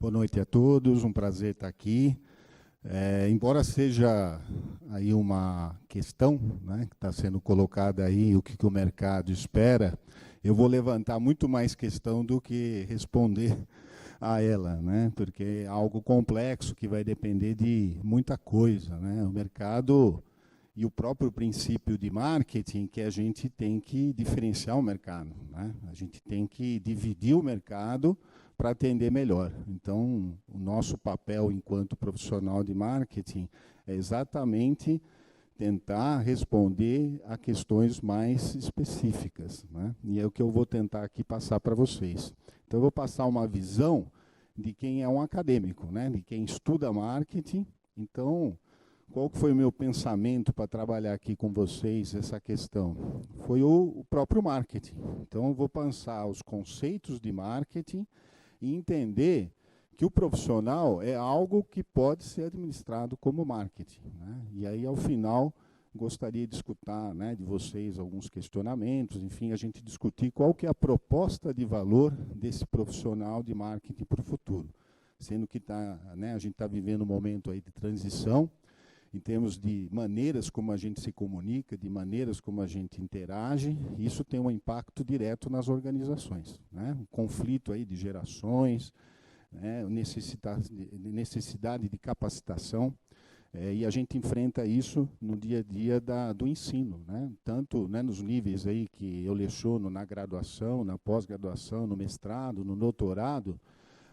Boa noite a todos, um prazer estar aqui. Embora seja aí uma questão, né, que está sendo colocada aí, o que o mercado espera, eu vou levantar muito mais questão do que responder a ela, né, porque é algo complexo que vai depender de muita coisa, né, o mercado e o próprio princípio de marketing, que a gente tem que diferenciar o mercado, né, a gente tem que dividir o mercado para atender melhor. Então, o nosso papel enquanto profissional de marketing é exatamente tentar responder a questões mais específicas, né? E é o que eu vou tentar aqui passar para vocês. Então, eu vou passar uma visão de quem é um acadêmico, né? De quem estuda marketing. Então, qual foi o meu pensamento para trabalhar aqui com vocês essa questão? Foi o próprio marketing. Então, eu vou pensar os conceitos de marketing e entender que o profissional é algo que pode ser administrado como marketing, né? E aí, ao final, gostaria de escutar, né, de vocês alguns questionamentos, enfim, a gente discutir qual que é a proposta de valor desse profissional de marketing para o futuro. Sendo que né, a gente está vivendo um momento aí de transição, em termos de maneiras como a gente se comunica, de maneiras como a gente interage, isso tem um impacto direto nas organizações, né? Um conflito aí de gerações, né? Necessidade de capacitação, e a gente enfrenta isso no dia a dia do ensino, né? Tanto, né, nos níveis aí que eu leciono na graduação, na pós-graduação, no mestrado, no doutorado,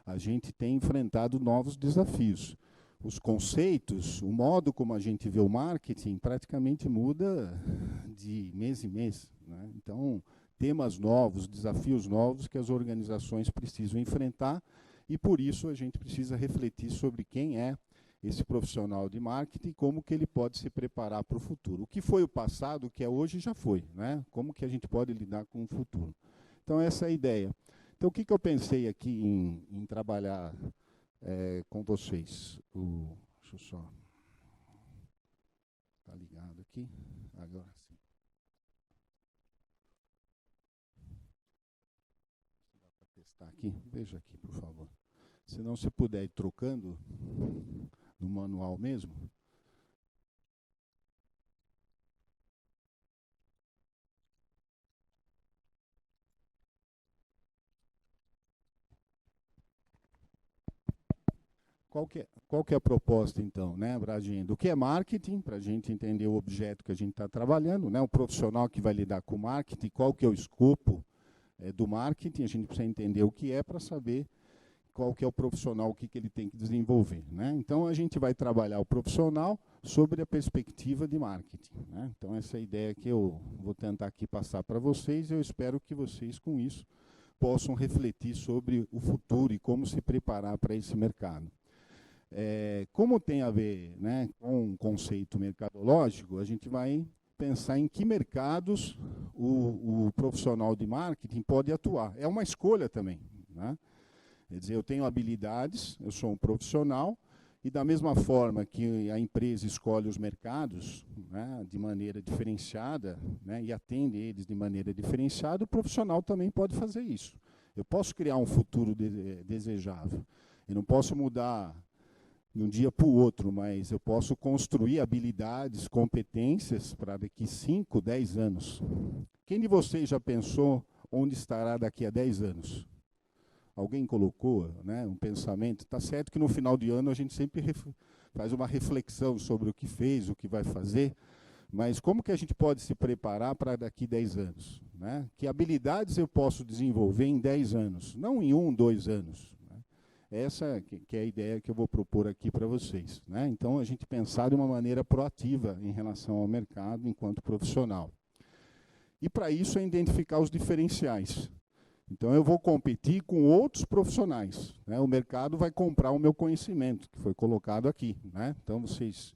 a gente tem enfrentado novos desafios. Os conceitos, o modo como a gente vê o marketing praticamente muda de mês em mês, né? Então, temas novos, desafios novos que as organizações precisam enfrentar e, por isso, a gente precisa refletir sobre quem é esse profissional de marketing e como que ele pode se preparar para o futuro. O que foi o passado, o que é hoje, já foi, né? Como que a gente pode lidar com o futuro. Então, essa é a ideia. Então, o que eu pensei aqui em trabalhar com vocês? Deixa eu só... Está ligado aqui? Agora sim. Dá para testar aqui? Veja aqui, por favor. Se não, se puder ir trocando no manual mesmo. Qual que é a proposta, então, né, Bradinho? Do que é marketing, para a gente entender o objeto que a gente está trabalhando, né, o profissional que vai lidar com marketing, qual que é o escopo do marketing, a gente precisa entender o que é para saber qual que é o profissional, o que ele tem que desenvolver, né? Então, a gente vai trabalhar o profissional sobre a perspectiva de marketing, né? Então, essa é a ideia que eu vou tentar aqui passar para vocês, e eu espero que vocês, com isso, possam refletir sobre o futuro e como se preparar para esse mercado. Como tem a ver, né, com o conceito mercadológico, a gente vai pensar em que mercados o profissional de marketing pode atuar. É uma escolha também, né? Quer dizer, eu tenho habilidades, eu sou um profissional, e da mesma forma que a empresa escolhe os mercados, né, de maneira diferenciada, né, e atende eles de maneira diferenciada, o profissional também pode fazer isso. Eu posso criar um futuro desejável. Eu não posso mudar de um dia para o outro, mas eu posso construir habilidades, competências para daqui 5, 10 anos. Quem de vocês já pensou onde estará daqui a 10 anos? Alguém colocou, né, um pensamento? Está certo que no final de ano a gente sempre faz uma reflexão sobre o que fez, o que vai fazer, mas como que a gente pode se preparar para daqui 10 anos? Né? Que habilidades eu posso desenvolver em 10 anos, não em 1, 2 anos? Né? Essa que é a ideia que eu vou propor aqui para vocês, né? Então, a gente pensar de uma maneira proativa em relação ao mercado enquanto profissional. E, para isso, é identificar os diferenciais. Então, eu vou competir com outros profissionais, né? O mercado vai comprar o meu conhecimento, que foi colocado aqui, né? Então, vocês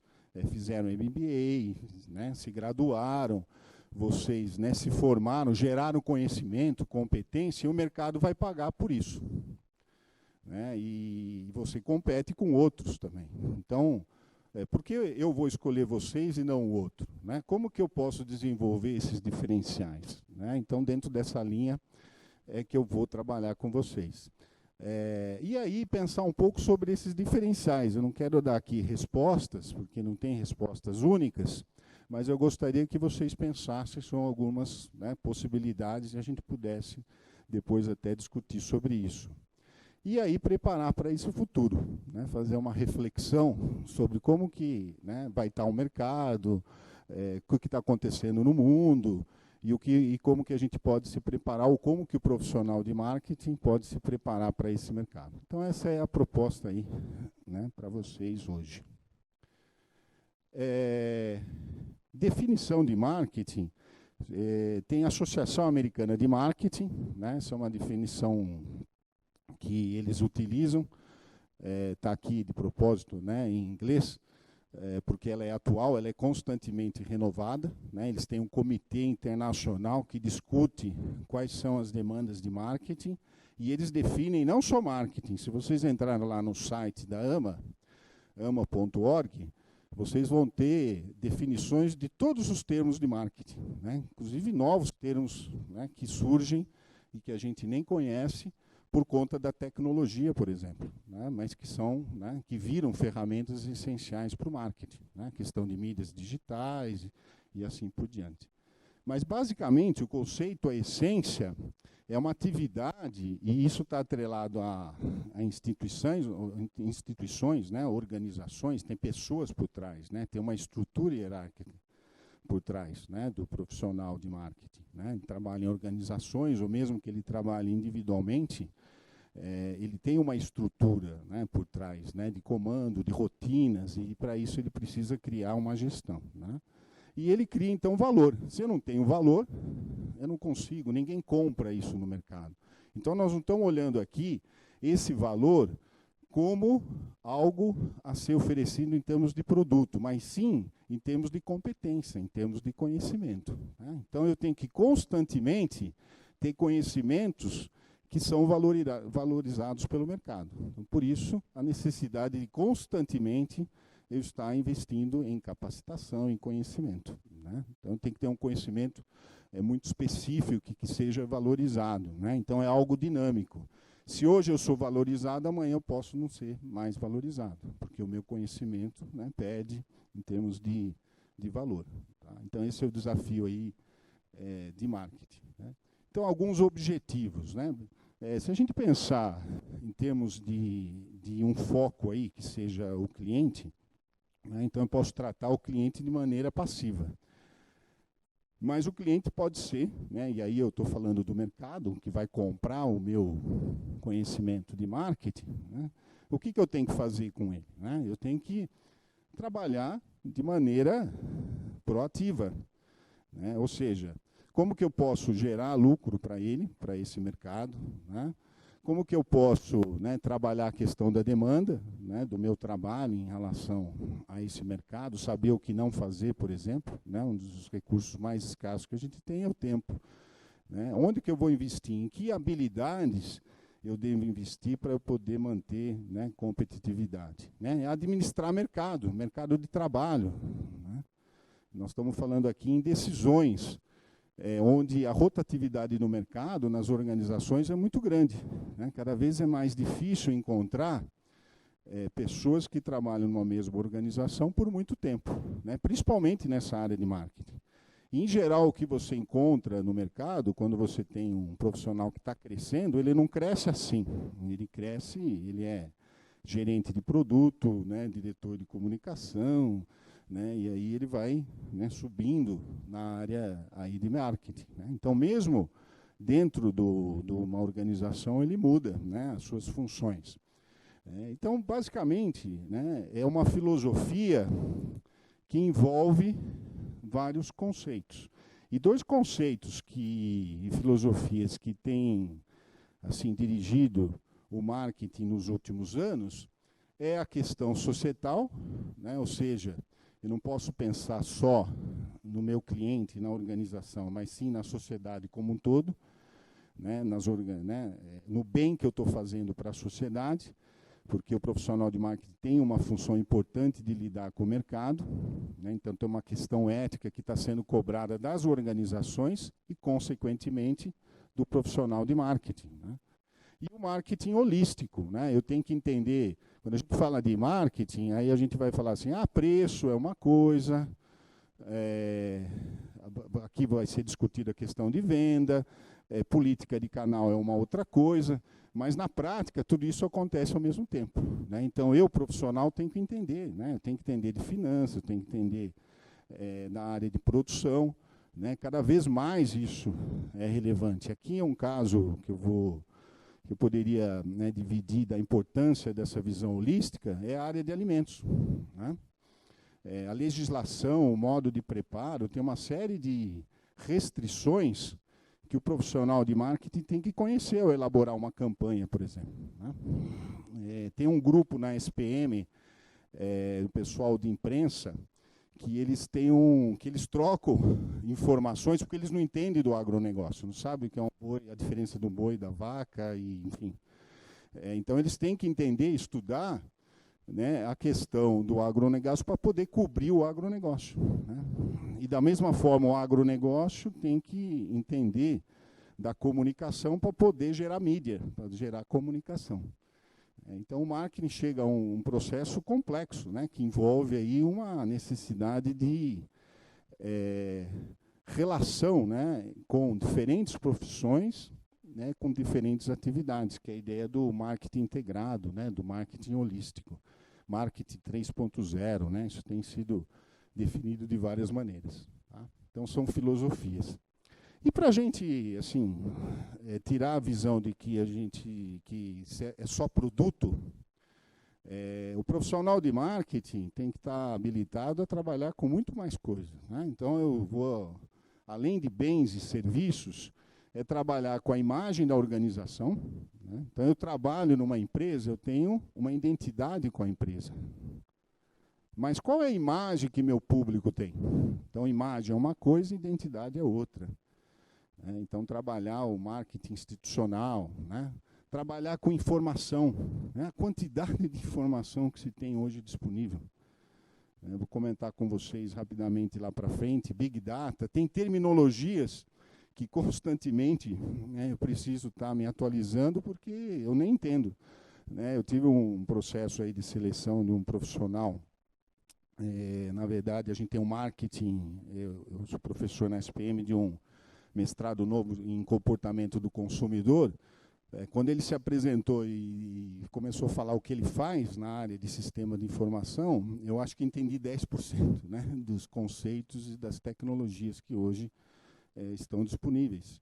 fizeram MBA, né? Se graduaram, vocês, né, se formaram, geraram conhecimento, competência, e o mercado vai pagar por isso, né? E você compete com outros também. Então, por que eu vou escolher vocês e não o outro, né? Como que eu posso desenvolver esses diferenciais, né? Então, dentro dessa linha, é que eu vou trabalhar com vocês. E aí pensar um pouco sobre esses diferenciais. Eu não quero dar aqui respostas, porque não tem respostas únicas, mas eu gostaria que vocês pensassem sobre algumas, né, possibilidades e a gente pudesse depois até discutir sobre isso. E aí preparar para esse futuro, né, fazer uma reflexão sobre como que, né, vai estar o mercado, o que está acontecendo no mundo, e como que a gente pode se preparar, ou como que o profissional de marketing pode se preparar para esse mercado. Então essa é a proposta aí, né, para vocês hoje. Definição de marketing, tem a Associação Americana de Marketing, né, essa é uma definição que eles utilizam, está aqui de propósito, né, em inglês, porque ela é atual, ela é constantemente renovada, né? Eles têm um comitê internacional que discute quais são as demandas de marketing, e eles definem não só marketing. Se vocês entrarem lá no site da ama.org, vocês vão ter definições de todos os termos de marketing, né? Inclusive novos termos, né, que surgem e que a gente nem conhece, por conta da tecnologia, por exemplo, né, mas que são, né, que viram ferramentas essenciais para o marketing, né, questão de mídias digitais e assim por diante. Mas, basicamente, o conceito, a essência, é uma atividade, e isso está atrelado a instituições, né, organizações, tem pessoas por trás, né, tem uma estrutura hierárquica por trás, né, do profissional de marketing, né? Ele trabalha em organizações, ou mesmo que ele trabalhe individualmente, ele tem uma estrutura, né, por trás, né, de comando, de rotinas, e para isso ele precisa criar uma gestão, né? E ele cria, então, valor. Se eu não tenho valor, eu não consigo, ninguém compra isso no mercado. Então, nós não estamos olhando aqui esse valor como algo a ser oferecido em termos de produto, mas sim em termos de competência, em termos de conhecimento, né? Então, eu tenho que constantemente ter conhecimentos que são valorizados pelo mercado. Então, por isso, a necessidade de constantemente eu estar investindo em capacitação, em conhecimento, né? Então, tem que ter um conhecimento muito específico que seja valorizado, né? Então, é algo dinâmico. Se hoje eu sou valorizado, amanhã eu posso não ser mais valorizado, porque o meu conhecimento, né, pede em termos de valor, tá? Então, esse é o desafio aí, de marketing, né? Então, alguns objetivos, né? Se a gente pensar em termos de um foco aí, que seja o cliente, né, então eu posso tratar o cliente de maneira passiva. Mas o cliente pode ser, né, e aí eu estou falando do mercado, que vai comprar o meu conhecimento de marketing, né, o que eu tenho que fazer com ele, né? Eu tenho que trabalhar de maneira proativa, né? Ou seja, como que eu posso gerar lucro para ele, para esse mercado, né? Como que eu posso, né, trabalhar a questão da demanda, né, do meu trabalho em relação a esse mercado, saber o que não fazer, por exemplo, né? Um dos recursos mais escassos que a gente tem é o tempo, né? Onde que eu vou investir? Em que habilidades eu devo investir para eu poder manter, né, competitividade, né? Administrar mercado de trabalho, né? Nós estamos falando aqui em decisões, onde a rotatividade no mercado, nas organizações, é muito grande, né? Cada vez é mais difícil encontrar pessoas que trabalham numa mesma organização por muito tempo, né? Principalmente nessa área de marketing. Em geral, o que você encontra no mercado, quando você tem um profissional que está crescendo, ele não cresce assim. Ele cresce, ele é gerente de produto, né, diretor de comunicação, né, e aí ele vai, né, subindo na área aí de marketing, né? Então, mesmo dentro de uma organização, ele muda, né, as suas funções. Então, basicamente, né, é uma filosofia que envolve vários conceitos. E dois conceitos e filosofias que têm assim, dirigido o marketing nos últimos anos é a questão societal, né, ou seja, eu não posso pensar só no meu cliente, na organização, mas sim na sociedade como um todo, né, no bem que eu estou fazendo para a sociedade, porque o profissional de marketing tem uma função importante de lidar com o mercado, né, então tem uma questão ética que está sendo cobrada das organizações e, consequentemente, do profissional de marketing, né? E o marketing holístico, né? Eu tenho que entender, quando a gente fala de marketing, aí a gente vai falar assim, preço é uma coisa, aqui vai ser discutida a questão de venda, política de canal é uma outra coisa, mas na prática tudo isso acontece ao mesmo tempo, né? Então eu, profissional, tenho que entender, né? Eu tenho que entender de finanças, eu tenho que entender na área de produção, né? Cada vez mais isso é relevante. Aqui é um caso que eu poderia, né, dividir da importância dessa visão holística, é a área de alimentos, né? A legislação, o modo de preparo, tem uma série de restrições que o profissional de marketing tem que conhecer ao elaborar uma campanha, por exemplo, né? Tem um grupo na SPM, o pessoal de imprensa, que eles trocam informações, porque eles não entendem do agronegócio, não sabem o que é um boi, a diferença do boi, da vaca, e, enfim. Então, eles têm que entender, estudar, né, a questão do agronegócio para poder cobrir o agronegócio, né? E, da mesma forma, o agronegócio tem que entender da comunicação para poder gerar mídia, para gerar comunicação. Então, o marketing chega a um processo complexo, né, que envolve aí uma necessidade de relação, né, com diferentes profissões, né, com diferentes atividades, que é a ideia do marketing integrado, né, do marketing holístico. Marketing 3.0, né, isso tem sido definido de várias maneiras, tá? Então, são filosofias. E para a gente, assim, tirar a visão de que é só produto, o profissional de marketing tem que estar habilitado a trabalhar com muito mais coisas, né? Então, eu vou, além de bens e serviços, trabalhar com a imagem da organização, né? Então, eu trabalho numa empresa, eu tenho uma identidade com a empresa. Mas qual é a imagem que meu público tem? Então, imagem é uma coisa, identidade é outra. Então, trabalhar o marketing institucional, né? Trabalhar com informação, né? A quantidade de informação que se tem hoje disponível. Eu vou comentar com vocês rapidamente lá para frente. Big Data, tem terminologias que constantemente, né, eu preciso estar me atualizando porque eu nem entendo, né? Eu tive um processo aí de seleção de um profissional. Na verdade, a gente tem um marketing, eu sou professor na SPM de um mestrado novo em comportamento do consumidor. Quando ele se apresentou e começou a falar o que ele faz na área de sistema de informação, eu acho que entendi 10%, né, dos conceitos e das tecnologias que hoje estão disponíveis.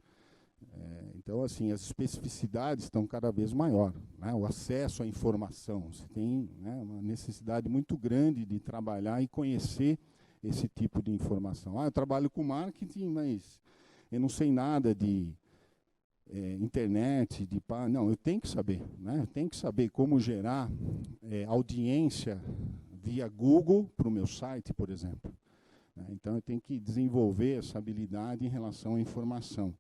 Então, assim, as especificidades estão cada vez maior, né? O acesso à informação. Você tem, né, uma necessidade muito grande de trabalhar e conhecer esse tipo de informação. Eu trabalho com marketing, mas eu não sei nada de internet, não, eu tenho que saber, né? Eu tenho que saber como gerar audiência via Google para o meu site, por exemplo. Então, eu tenho que desenvolver essa habilidade em relação à informação.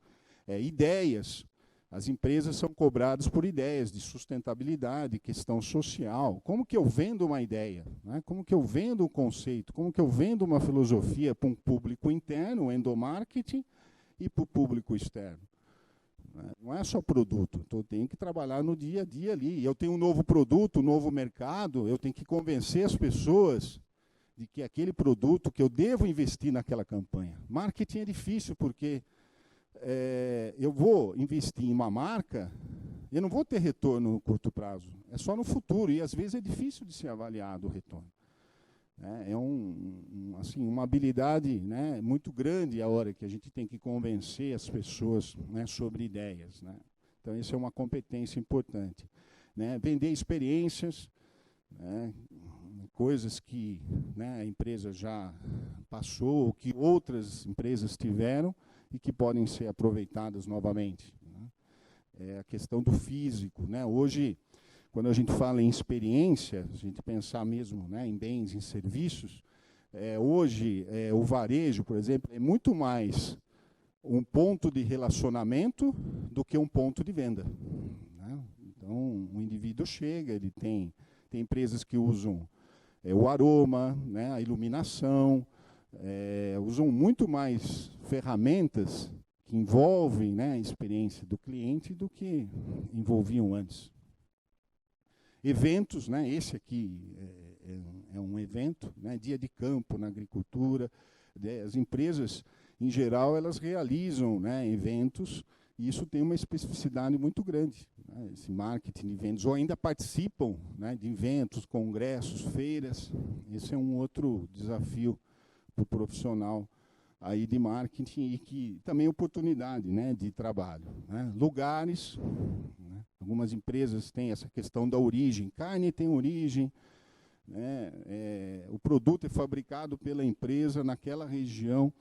Ideias. As empresas são cobradas por ideias de sustentabilidade, questão social. Como que eu vendo uma ideia, né? Como que eu vendo um conceito? Como que eu vendo uma filosofia para um público interno, o endomarketing, e para o público externo? Não é só produto, então eu tenho que trabalhar no dia a dia ali. Eu tenho um novo produto, um novo mercado, eu tenho que convencer as pessoas de que aquele produto, que eu devo investir naquela campanha. Marketing é difícil, porque eu vou investir em uma marca, eu não vou ter retorno no curto prazo, é só no futuro, e às vezes é difícil de ser avaliado o retorno. Assim, uma habilidade, né, muito grande a hora que a gente tem que convencer as pessoas, né, sobre ideias, né? Então, isso é uma competência importante, né? Vender experiências, né, coisas que, né, a empresa já passou, ou que outras empresas tiveram e que podem ser aproveitadas novamente, né? A questão do físico, né? Hoje, quando a gente fala em experiência, a gente pensar mesmo, né, em bens, em serviços, hoje o varejo, por exemplo, é muito mais um ponto de relacionamento do que um ponto de venda, né? Então, o indivíduo chega, ele tem empresas que usam o aroma, né, a iluminação, usam muito mais ferramentas que envolvem, né, a experiência do cliente do que envolviam antes. Eventos, né, esse aqui é um evento, né, dia de campo na agricultura. As empresas, em geral, elas realizam, né, eventos, e isso tem uma especificidade muito grande, né, esse marketing de eventos, ou ainda participam, né, de eventos, congressos, feiras. Esse é um outro desafio para o profissional aí de marketing e que também é oportunidade, né, de trabalho, né? Lugares, né? Algumas empresas têm essa questão da origem. Carne tem origem, né? O produto é fabricado pela empresa naquela região.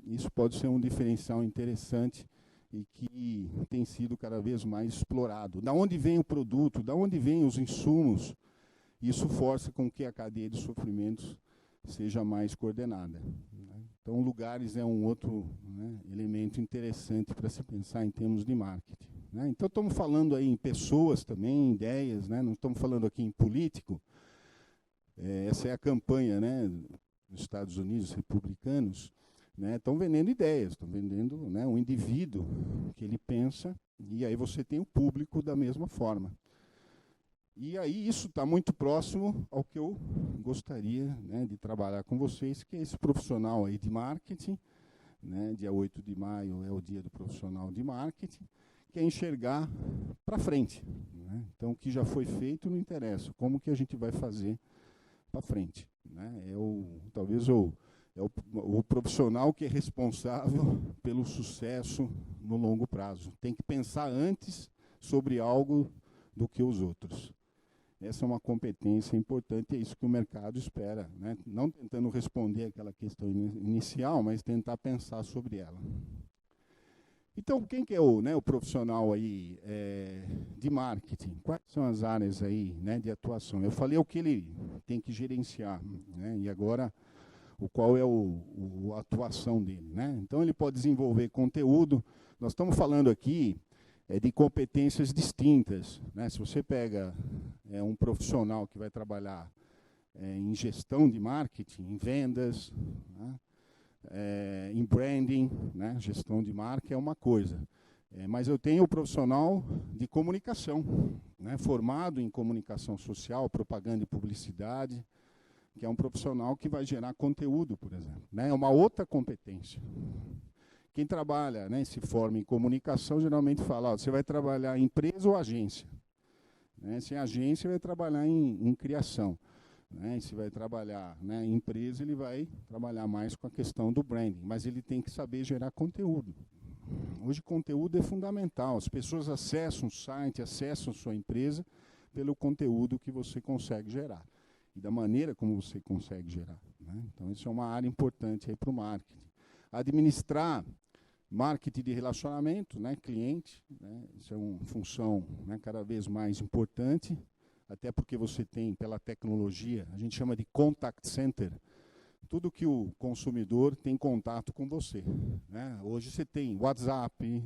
Isso pode ser um diferencial interessante e que tem sido cada vez mais explorado. Da onde vem o produto, da onde vêm os insumos, isso força com que a cadeia de suprimentos seja mais coordenada. Então, lugares é um outro, né, elemento interessante para se pensar em termos de marketing, né? Então, estamos falando aí em pessoas também, em ideias, né? Não estamos falando aqui em político. Essa é a campanha, né, dos Estados Unidos, republicanos, né, estão vendendo ideias, estão vendendo, né, um indivíduo que ele pensa, e aí você tem o público da mesma forma. E aí isso está muito próximo ao que eu gostaria, né, de trabalhar com vocês, que é esse profissional aí de marketing, né, dia 8 de maio é o dia do profissional de marketing, que é enxergar para frente, né? Então, o que já foi feito não interessa, como que a gente vai fazer para frente, né? Talvez o profissional que é responsável pelo sucesso no longo prazo. Tem que pensar antes sobre algo do que os outros. Essa é uma competência importante, é isso que o mercado espera, né? Não tentando responder aquela questão inicial, mas tentar pensar sobre ela. Então, quem que é o profissional aí de marketing? Quais são as áreas aí, né, de atuação? Eu falei o que ele tem que gerenciar, né? E agora qual é a atuação dele, né? Então, ele pode desenvolver conteúdo. Nós estamos falando aqui de competências distintas, né? Se você pega um profissional que vai trabalhar em gestão de marketing, em vendas, né? Em branding, né? Gestão de marca é uma coisa. Mas eu tenho o profissional de comunicação, né? Formado em comunicação social, propaganda e publicidade, que é um profissional que vai gerar conteúdo, por exemplo, né? É uma outra competência. Quem trabalha, né, se forma em comunicação, geralmente fala, você vai trabalhar em empresa ou agência, né? Se é agência, vai trabalhar em criação, né? Se vai trabalhar, né, em empresa, ele vai trabalhar mais com a questão do branding, mas ele tem que saber gerar conteúdo. Hoje, conteúdo é fundamental. As pessoas acessam o site, acessam a sua empresa pelo conteúdo que você consegue gerar e da maneira como você consegue gerar, né? Então, isso é uma área importante para o marketing. Administrar marketing de relacionamento, né, cliente, né, isso é uma função, né, cada vez mais importante, até porque você tem, pela tecnologia, a gente chama de contact center, tudo que o consumidor tem contato com você, né? Hoje você tem WhatsApp,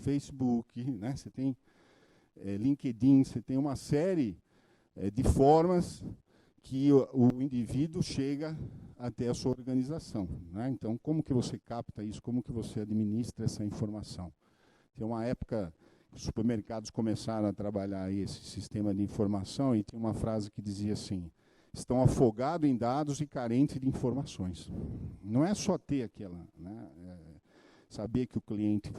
Facebook, né, você tem LinkedIn, você tem uma série de formas que o indivíduo chega até a sua organização, né? Então, como que você capta isso? Como que você administra essa informação? Tem uma época que os supermercados começaram a trabalhar esse sistema de informação e tem uma frase que dizia assim, estão afogados em dados e carentes de informações. Não é só ter aquela, né, saber que o cliente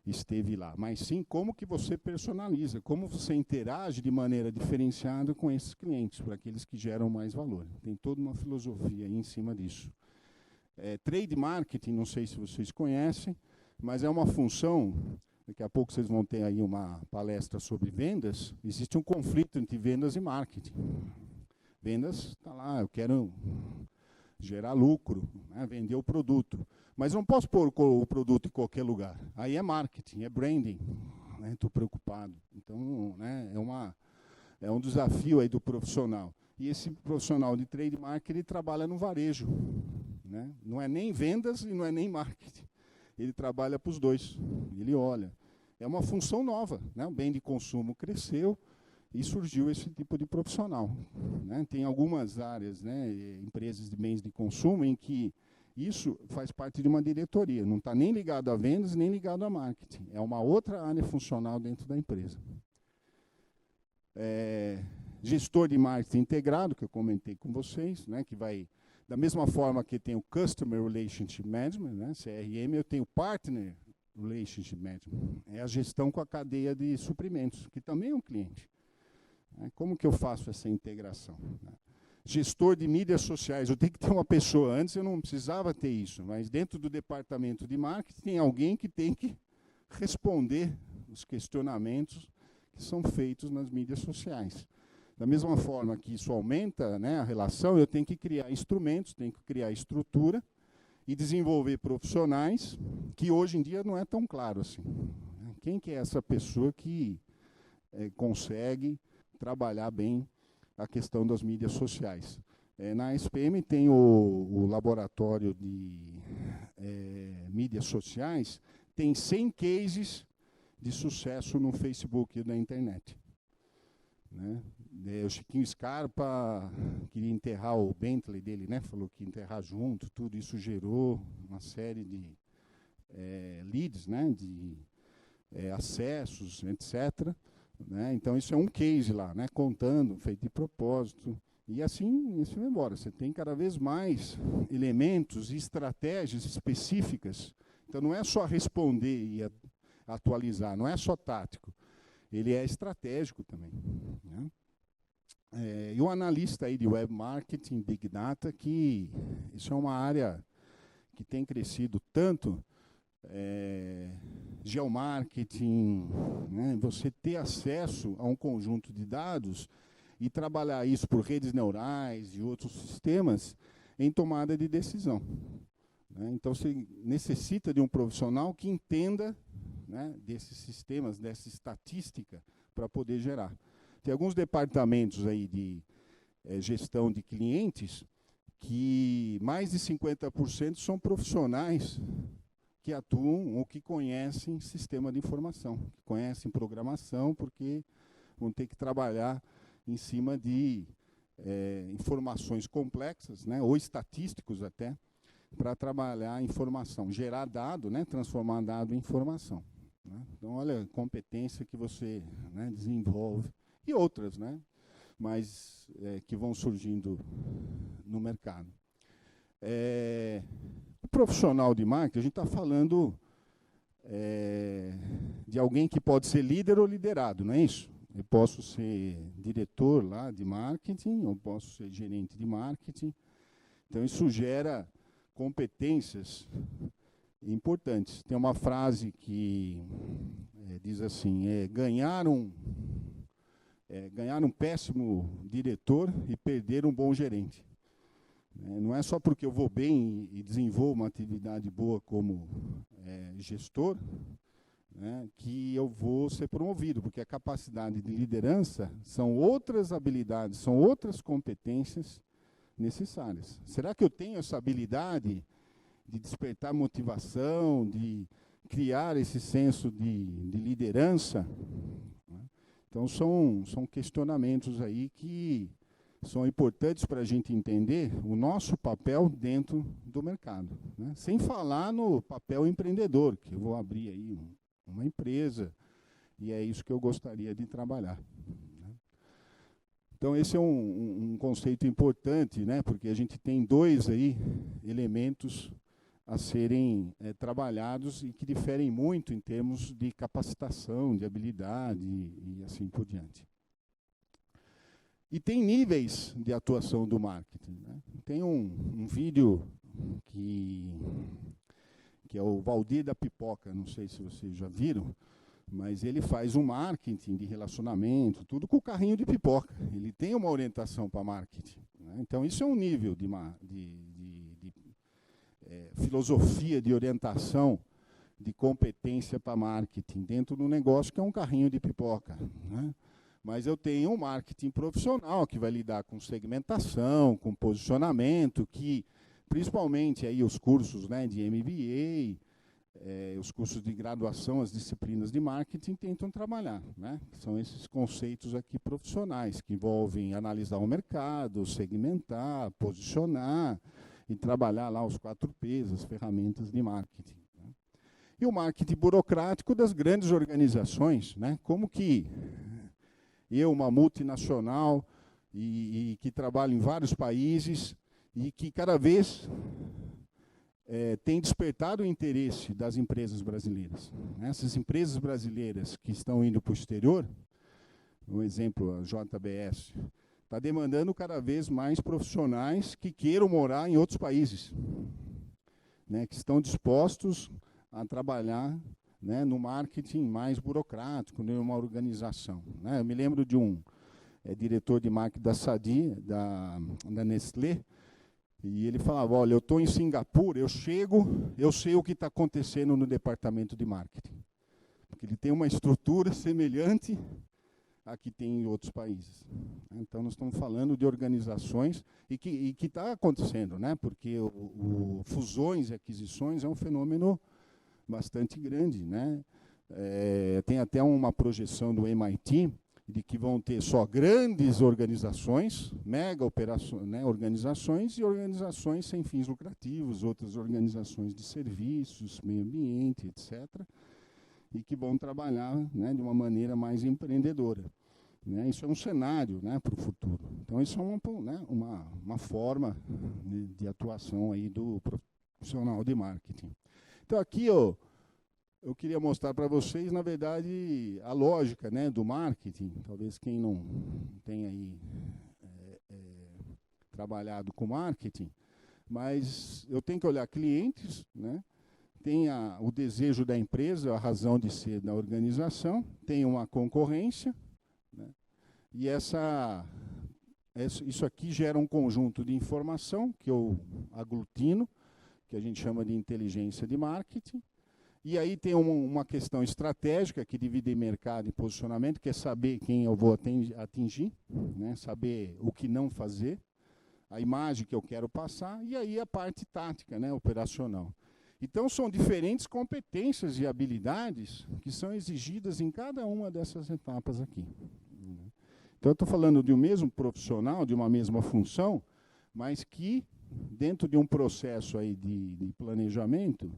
esteve lá, mas sim como que você personaliza, como você interage de maneira diferenciada com esses clientes, para aqueles que geram mais valor. Tem toda uma filosofia aí em cima disso. Trade marketing, não sei se vocês conhecem, mas é uma função, daqui a pouco vocês vão ter aí uma palestra sobre vendas, existe um conflito entre vendas e marketing. Vendas, está lá, eu quero gerar lucro, né, vender o produto. Mas não posso pôr o produto em qualquer lugar. Aí é marketing, é branding. Estou preocupado. Então, né, é um desafio aí do profissional. E esse profissional de trade marketing, ele trabalha no varejo, né? Não é nem vendas e não é nem marketing. Ele trabalha para os dois. Ele olha. É uma função nova, né? O bem de consumo cresceu e surgiu esse tipo de profissional, né? Tem algumas áreas, né, empresas de bens de consumo, em que Isso faz parte de uma diretoria, não está nem ligado a vendas, nem ligado a marketing. É uma outra área funcional dentro da empresa. Gestor de marketing integrado, que eu comentei com vocês, né, que vai, da mesma forma que tem o Customer Relationship Management, né, CRM, eu tenho o Partner Relationship Management. É a gestão com a cadeia de suprimentos, que também é um cliente. Como que eu faço essa integração? Gestor de mídias sociais, eu tenho que ter uma pessoa, antes eu não precisava ter isso, mas dentro do departamento de marketing tem alguém que tem que responder os questionamentos que são feitos nas mídias sociais. Da mesma forma que isso aumenta, né, a relação, eu tenho que criar instrumentos, tenho que criar estrutura e desenvolver profissionais, que hoje em dia não é tão claro assim. Quem que é essa pessoa que consegue trabalhar bem a questão das mídias sociais? Na SPM tem o laboratório de mídias sociais, tem 100 cases de sucesso no Facebook e na internet. Né? O Chiquinho Scarpa queria enterrar o Bentley dele, né? Falou que ia enterrar junto, tudo isso gerou uma série de leads, né? De acessos, etc. Né? Então, isso é um case lá, né? Contando, feito de propósito. E assim, isso vai embora. Você tem cada vez mais elementos e estratégias específicas. Então, não é só responder e atualizar, não é só tático. Ele é estratégico também. Né? E o analista aí de web marketing, big data, que isso é uma área que tem crescido tanto, geomarketing, né? Você ter acesso a um conjunto de dados e trabalhar isso por redes neurais e outros sistemas em tomada de decisão. Né? Então, você necessita de um profissional que entenda, né, desses sistemas, dessa estatística, para poder gerar. Tem alguns departamentos aí de gestão de clientes que mais de 50% são profissionais que atuam ou que conhecem sistema de informação, que conhecem programação, porque vão ter que trabalhar em cima de informações complexas, né, ou estatísticos até, para trabalhar a informação, gerar dado, né, transformar dado em informação. Né? Então, olha a competência que você, né, desenvolve, e outras, né, mas que vão surgindo no mercado. O profissional de marketing, a gente está falando de alguém que pode ser líder ou liderado, não é isso? Eu posso ser diretor lá de marketing, ou posso ser gerente de marketing. Então, isso gera competências importantes. Tem uma frase que diz assim, ganhar um péssimo diretor e perder um bom gerente. Não é só porque eu vou bem e desenvolvo uma atividade boa como gestor, né, que eu vou ser promovido, porque a capacidade de liderança são outras habilidades, são outras competências necessárias. Será que eu tenho essa habilidade de despertar motivação, de criar esse senso de liderança? Então, são questionamentos aí que são importantes para a gente entender o nosso papel dentro do mercado. Né? Sem falar no papel empreendedor, que eu vou abrir aí uma empresa, e é isso que eu gostaria de trabalhar. Né? Então, esse é um conceito importante, né? Porque a gente tem dois aí elementos a serem trabalhados e que diferem muito em termos de capacitação, de habilidade e assim por diante. E tem níveis de atuação do marketing. Né? Tem um vídeo que é o Valdir da Pipoca, não sei se vocês já viram, mas ele faz um marketing de relacionamento, tudo com o carrinho de pipoca. Ele tem uma orientação para marketing. Né? Então, isso é um nível de filosofia de orientação, de competência para marketing, dentro do negócio que é um carrinho de pipoca. Né? Mas eu tenho um marketing profissional que vai lidar com segmentação, com posicionamento, que principalmente aí os cursos, né, de MBA, os cursos de graduação, as disciplinas de marketing tentam trabalhar. Né? São esses conceitos aqui profissionais, que envolvem analisar o mercado, segmentar, posicionar, e trabalhar lá os 4Ps, as ferramentas de marketing. Né? E o marketing burocrático das grandes organizações, né? Como que eu, uma multinacional, e que trabalha em vários países, e que cada vez tem despertado o interesse das empresas brasileiras. Essas empresas brasileiras que estão indo para o exterior, um exemplo, a JBS, está demandando cada vez mais profissionais que queiram morar em outros países, né, que estão dispostos a trabalhar, né, no marketing mais burocrático, em uma organização. Né. Eu me lembro de um diretor de marketing da Sadi, da Nestlé, e ele falava, olha, eu estou em Singapura, eu chego, eu sei o que está acontecendo no departamento de marketing. Porque ele tem uma estrutura semelhante à que tem em outros países. Então, nós estamos falando de organizações e que está acontecendo, né? Porque fusões e aquisições é um fenômeno bastante grande, né? Tem até uma projeção do MIT de que vão ter só grandes organizações, mega operações, né, organizações e organizações sem fins lucrativos, outras organizações de serviços, meio ambiente, etc., e que vão trabalhar, né, de uma maneira mais empreendedora. Né? Isso é um cenário, né, para o futuro. Então, isso é uma forma, né, de atuação aí do profissional de marketing. Então, aqui, eu queria mostrar para vocês, na verdade, a lógica, né, do marketing. Talvez quem não tenha aí trabalhado com marketing, mas eu tenho que olhar clientes, né, tem o desejo da empresa, a razão de ser da organização, tem uma concorrência, né, e isso aqui gera um conjunto de informação que eu aglutino, que a gente chama de inteligência de marketing. E aí tem uma questão estratégica que divide mercado e posicionamento, que é saber quem eu vou atingir, né? Saber o que não fazer, a imagem que eu quero passar, e aí a parte tática, né? Operacional. Então, são diferentes competências e habilidades que são exigidas em cada uma dessas etapas aqui. Então, eu estou falando de um mesmo profissional, de uma mesma função, mas que, dentro de um processo aí de planejamento,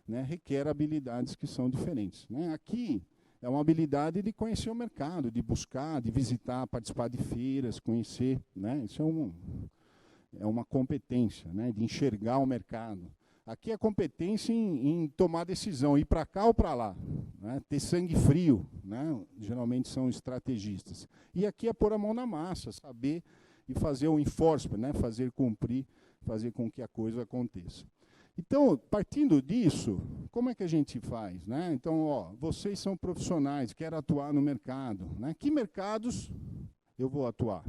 né, requer habilidades que são diferentes. Né? Aqui é uma habilidade de conhecer o mercado, de buscar, de visitar, participar de feiras, conhecer. Né? Isso é uma competência, né, de enxergar o mercado. Aqui é competência em tomar decisão, ir para cá ou para lá. Né? Ter sangue frio, né? Geralmente são estrategistas. E aqui é pôr a mão na massa, saber e fazer o enforcement, né? Fazer cumprir, fazer com que a coisa aconteça. Então, partindo disso, como é que a gente faz? Né? Então, vocês são profissionais, querem atuar no mercado. Né? Que mercados eu vou atuar?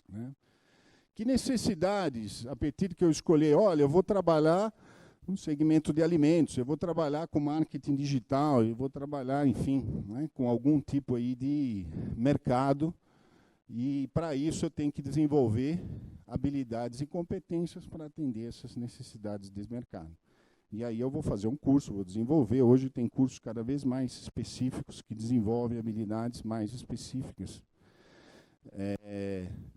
Né? Que necessidades, a partir que eu escolher, olha, eu vou trabalhar no segmento de alimentos, eu vou trabalhar com marketing digital, eu vou trabalhar, enfim, né, com algum tipo aí de mercado, e para isso eu tenho que desenvolver habilidades e competências para atender essas necessidades desse mercado. E aí eu vou fazer um curso, vou desenvolver. Hoje tem cursos cada vez mais específicos que desenvolvem habilidades mais específicas.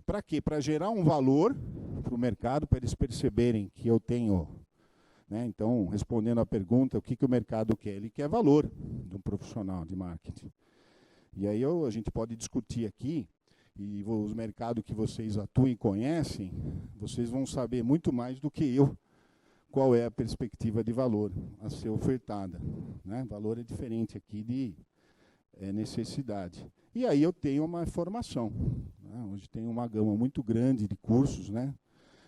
Para quê? Para gerar um valor para o mercado, para eles perceberem que eu tenho... Né, então, respondendo à pergunta, o que o mercado quer? Ele quer valor de um profissional de marketing. E aí a gente pode discutir aqui, e os mercados que vocês atuam e conhecem, vocês vão saber muito mais do que eu qual é a perspectiva de valor a ser ofertada. Né? Valor é diferente aqui de necessidade. E aí eu tenho uma formação. Né? Hoje tem uma gama muito grande de cursos, né,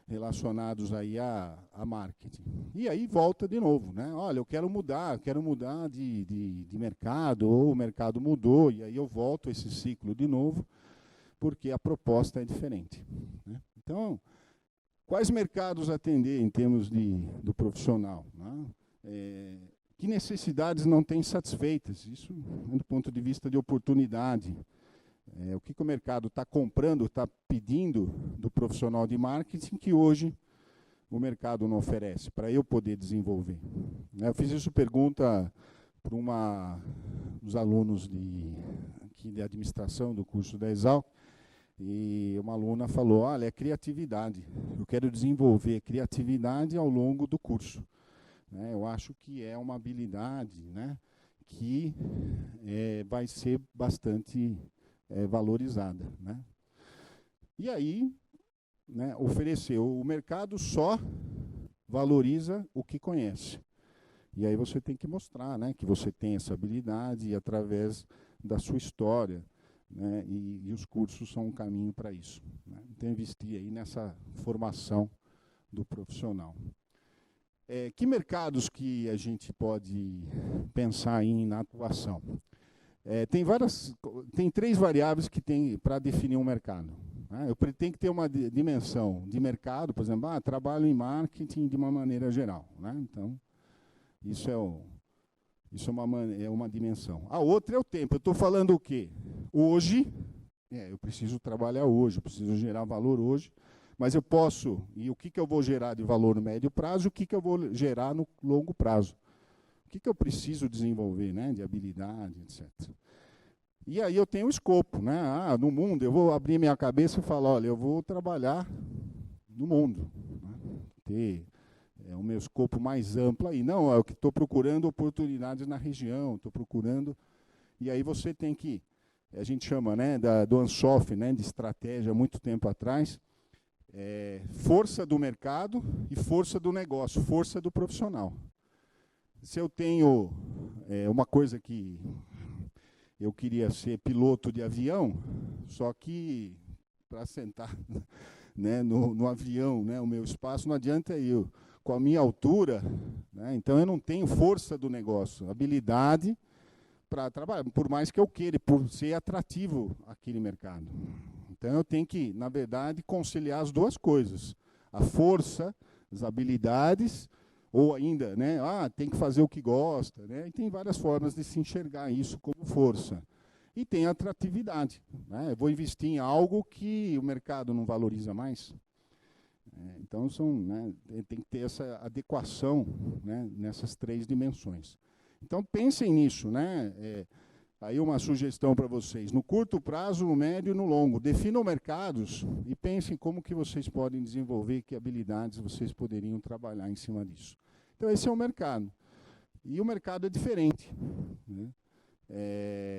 relacionados aí a marketing. E aí volta de novo. Né? Olha, eu quero mudar de mercado, ou o mercado mudou, e aí eu volto a esse ciclo de novo, porque a proposta é diferente. Né? Então, quais mercados atender em termos do profissional? Né? Que necessidades não têm satisfeitas? Isso do ponto de vista de oportunidade. O que o mercado está comprando, está pedindo do profissional de marketing que hoje o mercado não oferece, para eu poder desenvolver. Eu fiz essa pergunta para dos alunos aqui de administração do curso da Exalc, E uma aluna falou, olha, é criatividade. Eu quero desenvolver criatividade ao longo do curso. Né? Eu acho que é uma habilidade, né, que vai ser bastante valorizada. Né? E aí, né, ofereceu, o mercado só valoriza o que conhece. E aí você tem que mostrar, né, que você tem essa habilidade através da sua história. Né, e os cursos são um caminho para isso. Né? Então, investir aí nessa formação do profissional. Que mercados que a gente pode pensar na atuação? Tem 3 variáveis que tem para definir um mercado. Né? Eu tenho que ter uma dimensão de mercado, por exemplo, trabalho em marketing de uma maneira geral. Né? Então, isso é uma dimensão. A outra é o tempo. Eu estou falando o quê? Hoje, eu preciso trabalhar hoje, eu preciso gerar valor hoje, mas eu posso, e o que eu vou gerar de valor no médio prazo, o que eu vou gerar no longo prazo. O que eu preciso desenvolver, né, de habilidade, etc. E aí eu tenho o escopo. Né? No mundo, eu vou abrir minha cabeça e falar, olha, eu vou trabalhar no mundo. Né? Ter o meu escopo mais amplo aí. Não, é o que estou procurando oportunidades na região, estou procurando... E aí você tem que, a gente chama, né, do Ansoff, né, de estratégia, há muito tempo atrás, força do mercado e força do negócio, força do profissional. Se eu tenho uma coisa que eu queria ser piloto de avião, só que para sentar né, no avião, né, o meu espaço, não adianta eu, com a minha altura, né, então eu não tenho força do negócio, habilidade para trabalhar, por mais que eu queira, por ser atrativo aquele mercado. Então eu tenho que, na verdade, conciliar as duas coisas. A força, as habilidades, ou ainda, né, tem que fazer o que gosta. Né, e tem várias formas de se enxergar isso como força. E tem a atratividade. Né, eu vou investir em algo que o mercado não valoriza mais. Então né, tem que ter essa adequação, né, nessas 3 dimensões. Então, pensem nisso. Né? Aí uma sugestão para vocês. No curto prazo, no médio e no longo. Definam mercados e pensem como que vocês podem desenvolver, que habilidades vocês poderiam trabalhar em cima disso. Então, esse é o mercado. E o mercado é diferente. Né?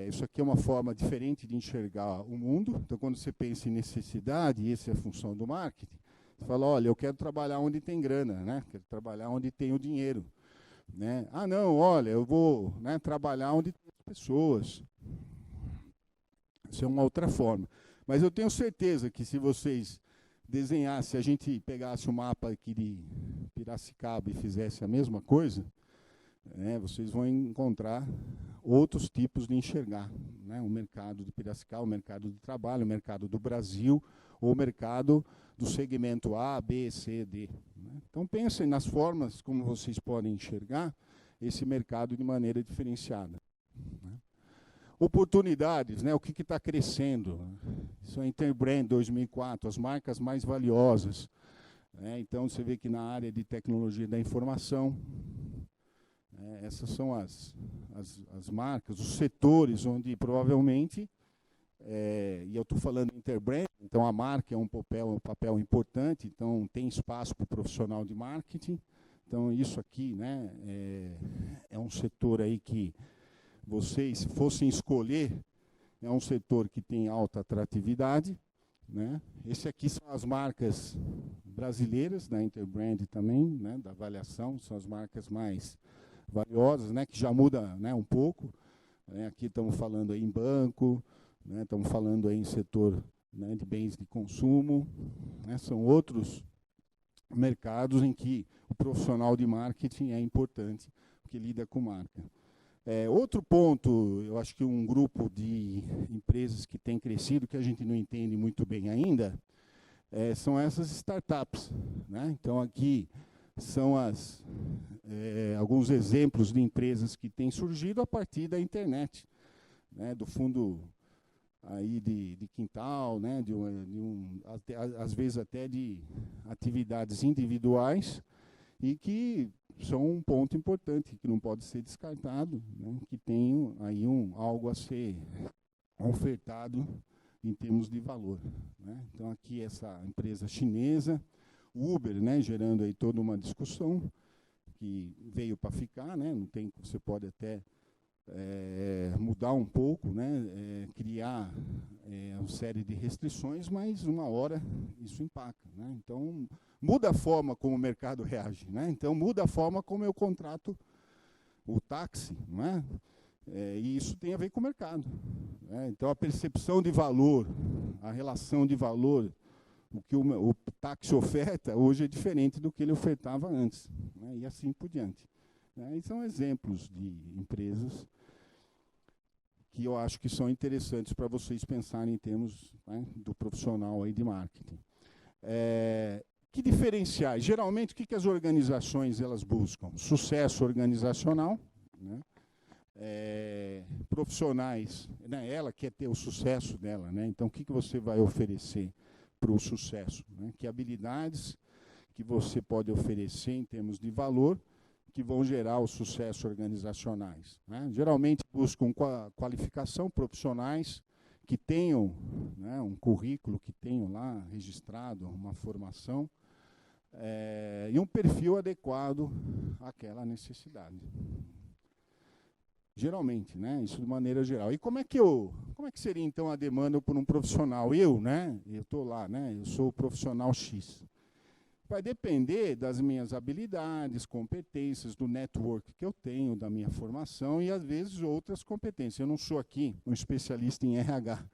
Isso aqui é uma forma diferente de enxergar o mundo. Então, quando você pensa em necessidade, e essa é a função do marketing, você fala, olha, eu quero trabalhar onde tem grana, né? Quero trabalhar onde tem o dinheiro. Né? Não, olha, eu vou, né, trabalhar onde tem pessoas. Isso é uma outra forma. Mas eu tenho certeza que se vocês desenhassem, se a gente pegasse o mapa aqui de Piracicaba e fizesse a mesma coisa, né, vocês vão encontrar outros tipos de enxergar. Né? O mercado de Piracicaba, o mercado de trabalho, o mercado do Brasil, ou o mercado do segmento A, B, C, D. Né? Então, pensem nas formas como vocês podem enxergar esse mercado de maneira diferenciada. Né? Oportunidades, né? O que está crescendo? Isso é Interbrand 2004, as marcas mais valiosas. Né? Então, você vê que na área de tecnologia da informação, essas são as marcas, os setores onde provavelmente, e eu estou falando Interbrand, então a marca é um papel importante, então tem espaço para o profissional de marketing. Então isso aqui, né, é um setor aí que vocês, se fossem escolher, é um setor que tem alta atratividade. Né? Esse aqui são as marcas brasileiras, da Interbrand também, né, da avaliação, são as marcas mais valiosas, né, que já muda, né, um pouco. Aqui estamos falando aí em banco, né, estamos falando aí em setor, né, de bens de consumo. Né, são outros mercados em que o profissional de marketing é importante, porque lida com marca. Outro ponto, eu acho que um grupo de empresas que tem crescido, que a gente não entende muito bem ainda, são essas startups. Né? Então, aqui são alguns exemplos de empresas que têm surgido a partir da internet, né? Do fundo aí de quintal, né? Às vezes até de atividades individuais, e que são um ponto importante, que não pode ser descartado, né? Que tem aí algo a ser ofertado em termos de valor, né? Então, aqui essa empresa chinesa, o Uber, né, gerando aí toda uma discussão que veio para ficar, né? Não tem, você pode até mudar um pouco, né? Criar uma série de restrições, mas uma hora isso impacta, né? Então, muda a forma como o mercado reage, né? Então, muda a forma como eu contrato o táxi, não é? E isso tem a ver com o mercado, né? Então, a percepção de valor, a relação de valor, o que o táxi oferta hoje é diferente do que ele ofertava antes, né? E assim por diante, né? E são exemplos de empresas que eu acho que são interessantes para vocês pensarem em termos, né, do profissional aí de marketing. Que diferenciais? Geralmente, o que as organizações elas buscam? Sucesso organizacional, né? Profissionais, né? Ela quer ter o sucesso dela, né? Então, o que você vai oferecer para o sucesso, né? Que habilidades que você pode oferecer em termos de valor que vão gerar o sucesso organizacionais, né? Geralmente buscam qualificação, profissionais que tenham, né, um currículo, que tenham lá registrado uma formação e um perfil adequado àquela necessidade. Geralmente, né? Isso de maneira geral. E como é que seria então a demanda por um profissional? Eu estou lá, né? Eu sou o profissional X. Vai depender das minhas habilidades, competências, do network que eu tenho, da minha formação e, às vezes, outras competências. Eu não sou aqui um especialista em RH,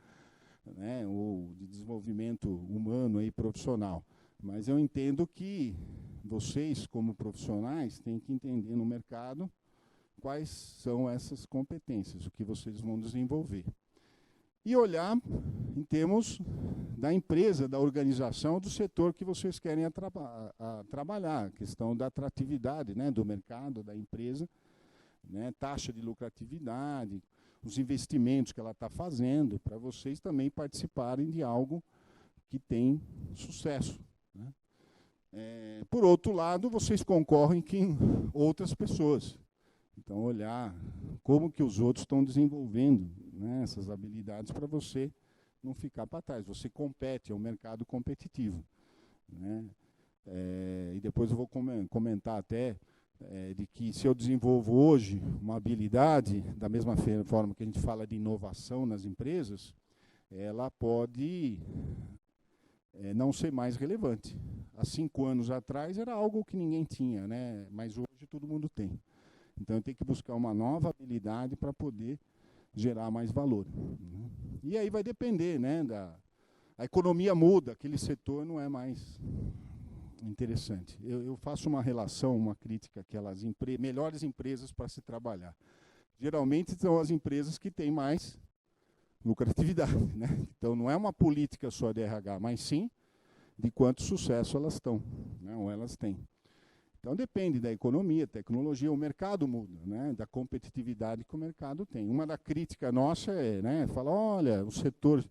né, ou de desenvolvimento humano e profissional, mas eu entendo que vocês, como profissionais, têm que entender no mercado quais são essas competências, o que vocês vão desenvolver. E olhar em termos da empresa, da organização, do setor que vocês querem trabalhar, a questão da atratividade, né, do mercado, da empresa, né, taxa de lucratividade, os investimentos que ela está fazendo, para vocês também participarem de algo que tem sucesso, né? Por outro lado, vocês concorrem com outras pessoas. Então, olhar como que os outros estão desenvolvendo, né, essas habilidades para você não ficar para trás. Você compete, é um mercado competitivo, né? E depois eu vou comentar até de que se eu desenvolvo hoje uma habilidade, da mesma forma que a gente fala de inovação nas empresas, ela pode não ser mais relevante. Há 5 anos atrás era algo que ninguém tinha, né? Mas hoje todo mundo tem. Então, eu tenho que buscar uma nova habilidade para poder gerar mais valor, né? E aí vai depender, né, a economia muda, aquele setor não é mais interessante. Eu faço uma relação, uma crítica àquelas melhores empresas para se trabalhar. Geralmente são as empresas que têm mais lucratividade, né? Então, não é uma política só de RH, mas sim de quanto sucesso elas estão, né, ou elas têm. Então, depende da economia, tecnologia, o mercado muda, né, da competitividade que o mercado tem. Uma da crítica nossa né, falar, olha, o setor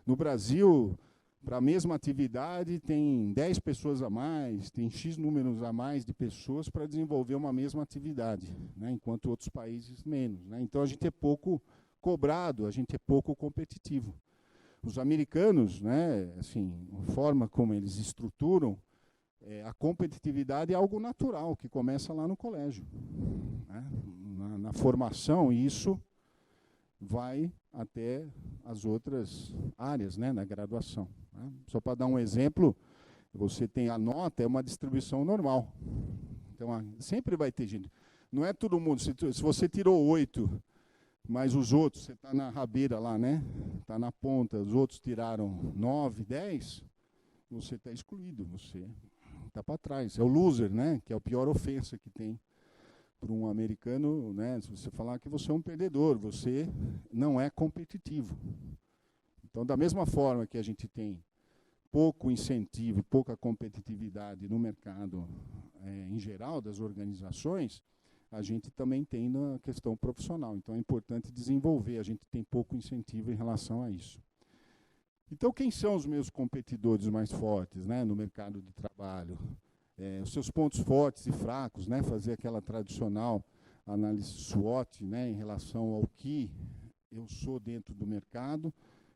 no Brasil, para a mesma atividade, tem 10 pessoas a mais, tem X números a mais de pessoas para desenvolver uma mesma atividade, né, enquanto outros países menos, né? Então, a gente é pouco cobrado, a gente é pouco competitivo. Os americanos, né, assim, a forma como eles estruturam, a competitividade é algo natural, que começa lá no colégio, né? Na formação, e isso vai até as outras áreas, né, na graduação, né? Só para dar um exemplo, você tem a nota, é uma distribuição normal. Então, sempre vai ter gente. Não é todo mundo. Se você tirou 8, mas os outros, você está na rabeira lá, né? Está na ponta, os outros tiraram 9, 10, você está excluído, você está para trás. É o loser, né? Que é a pior ofensa que tem para um americano, né? Se você falar que você é um perdedor, você não é competitivo. Então, da mesma forma que a gente tem pouco incentivo, pouca competitividade no mercado em geral das organizações, a gente também tem na questão profissional. Então, é importante desenvolver. A gente tem pouco incentivo em relação a isso. Então, quem são os meus competidores mais fortes, né, no mercado de trabalho? Os seus pontos fortes e fracos, né, fazer aquela tradicional análise SWOT, né, em relação ao que eu sou dentro do mercado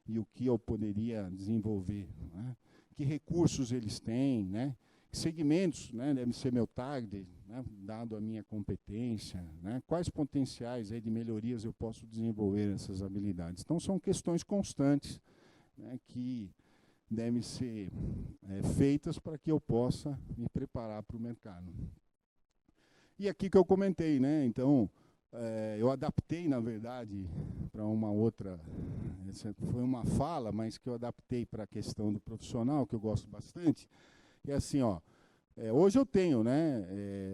e o que eu poderia desenvolver, né? Que recursos eles têm, né? Que segmentos, né, deve ser meu target, né, dado a minha competência, né? Quais potenciais aí de melhorias eu posso desenvolver essas habilidades. Então, são questões constantes, né, que devem ser feitas para que eu possa me preparar para o mercado. E aqui que eu comentei, né? Então, eu adaptei, na verdade, para uma outra... Essa foi uma fala, mas que eu adaptei para a questão do profissional, que eu gosto bastante. E assim, ó, hoje eu tenho, né?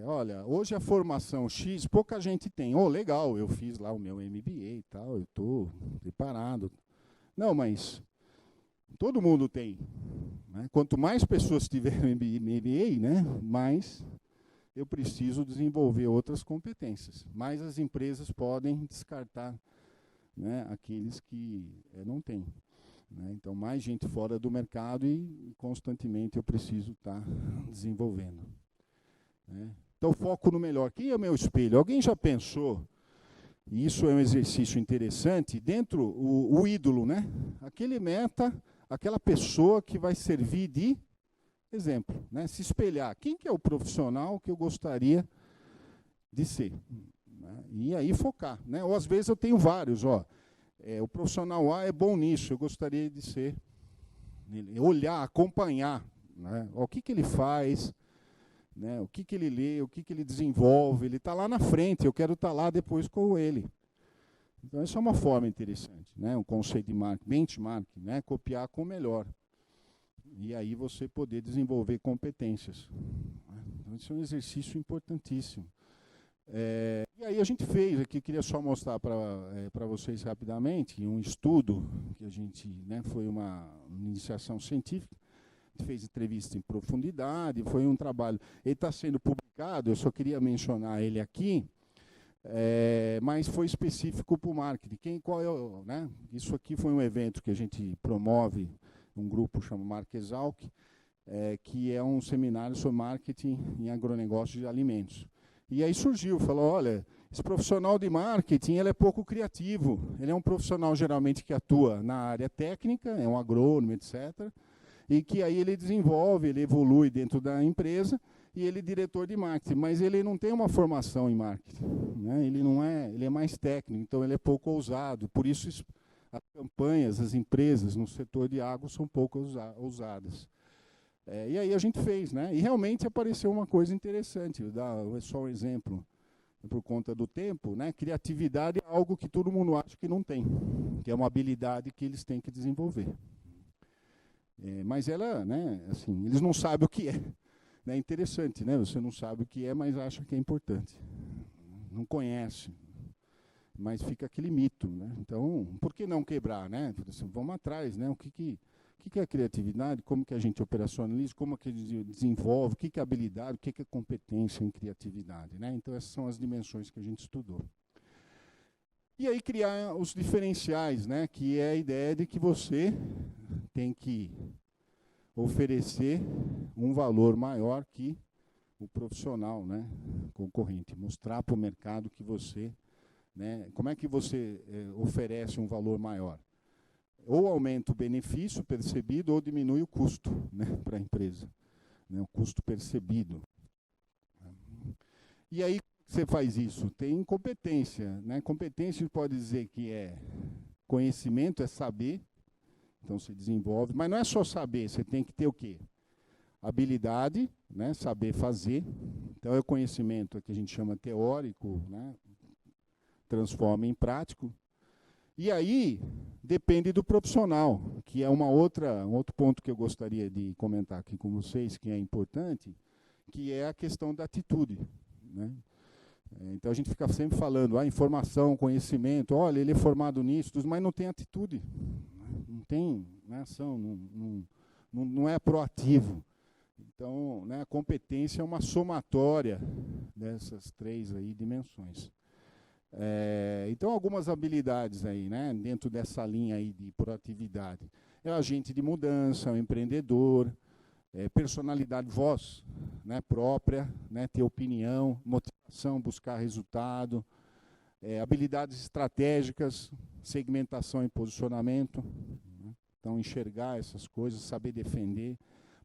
Olha, hoje a formação X, pouca gente tem. Oh, legal, eu fiz lá o meu MBA e tal, eu estou preparado. Não, mas todo mundo tem, né? Quanto mais pessoas tiverem MBA, né, mais eu preciso desenvolver outras competências. Mais as empresas podem descartar, né, aqueles que não têm, né? Então, mais gente fora do mercado e constantemente eu preciso estar desenvolvendo, né? Então, foco no melhor. Quem é o meu espelho? Alguém já pensou, e isso é um exercício interessante, dentro o ídolo, né? Aquele meta, aquela pessoa que vai servir de exemplo, né? Se espelhar. Quem que é o profissional que eu gostaria de ser? Né? E aí focar, né? Ou às vezes eu tenho vários, ó. O profissional A é bom nisso, eu gostaria de ser. Olhar, acompanhar, né? O que ele faz, né? O que ele lê, o que ele desenvolve. Ele está lá na frente, eu quero estar lá depois com ele. Então, essa é uma forma interessante, né? Um conceito de benchmark, né? Copiar com o melhor. E aí você poder desenvolver competências. Então, isso é um exercício importantíssimo. E aí a gente fez, aqui queria só mostrar para vocês rapidamente, um estudo que a gente, né, foi uma iniciação científica, a gente fez entrevista em profundidade, foi um trabalho. Ele está sendo publicado, eu só queria mencionar ele aqui, mas foi específico para o marketing. Né? Isso aqui foi um evento que a gente promove, um grupo chama Marquesalc, que é um seminário sobre marketing em agronegócio de alimentos. E aí surgiu, falou, olha, esse profissional de marketing ele é pouco criativo, ele é um profissional geralmente que atua na área técnica, é um agrônomo, etc., e que aí ele desenvolve, ele evolui dentro da empresa, e ele é diretor de marketing, mas ele não tem uma formação em marketing, né? Ele é mais técnico, então ele é pouco ousado, por isso as campanhas, as empresas no setor de agro são pouco ousadas. E aí a gente fez, né? E realmente apareceu uma coisa interessante, vou dar só um exemplo, por conta do tempo, né? Criatividade é algo que todo mundo acha que não tem, que é uma habilidade que eles têm que desenvolver. Mas ela, né, assim, eles não sabem o que é. É interessante, né? Você não sabe o que é, mas acha que é importante. Não conhece, mas fica aquele mito, né? Então, por que não quebrar, né? Vamos atrás, né? O que é a criatividade? Como que a gente operacionaliza? Como que desenvolve? O que é habilidade? O que é competência em criatividade, né? Então, essas são as dimensões que a gente estudou. E aí criar os diferenciais, né? Que é a ideia de que você tem que oferecer um valor maior que o profissional, né, concorrente. Mostrar para o mercado que você... Né, como é que você oferece um valor maior? Ou aumenta o benefício percebido ou diminui o custo, né, para a empresa. Né, o custo percebido. E aí você faz isso? Tem competência. Né? Competência pode dizer que é conhecimento, é saber. Então, você desenvolve. Mas não é só saber, você tem que ter o quê? Habilidade, né? Saber fazer. Então, é o conhecimento que a gente chama teórico, né? Transforma em prático. E aí, depende do profissional, que é um outro ponto que eu gostaria de comentar aqui com vocês, que é importante, que é a questão da atitude. Né? Então, a gente fica sempre falando, informação, conhecimento, olha, ele é formado nisso, mas não tem atitude. Não tem, né, ação, não é proativo. Então, né, a competência é uma somatória dessas três aí dimensões. Então, algumas habilidades aí, né, dentro dessa linha aí de proatividade. É o agente de mudança, o empreendedor, personalidade, voz, né, própria, né, ter opinião, motivação, buscar resultado, habilidades estratégicas, segmentação e posicionamento, Então, enxergar essas coisas, saber defender.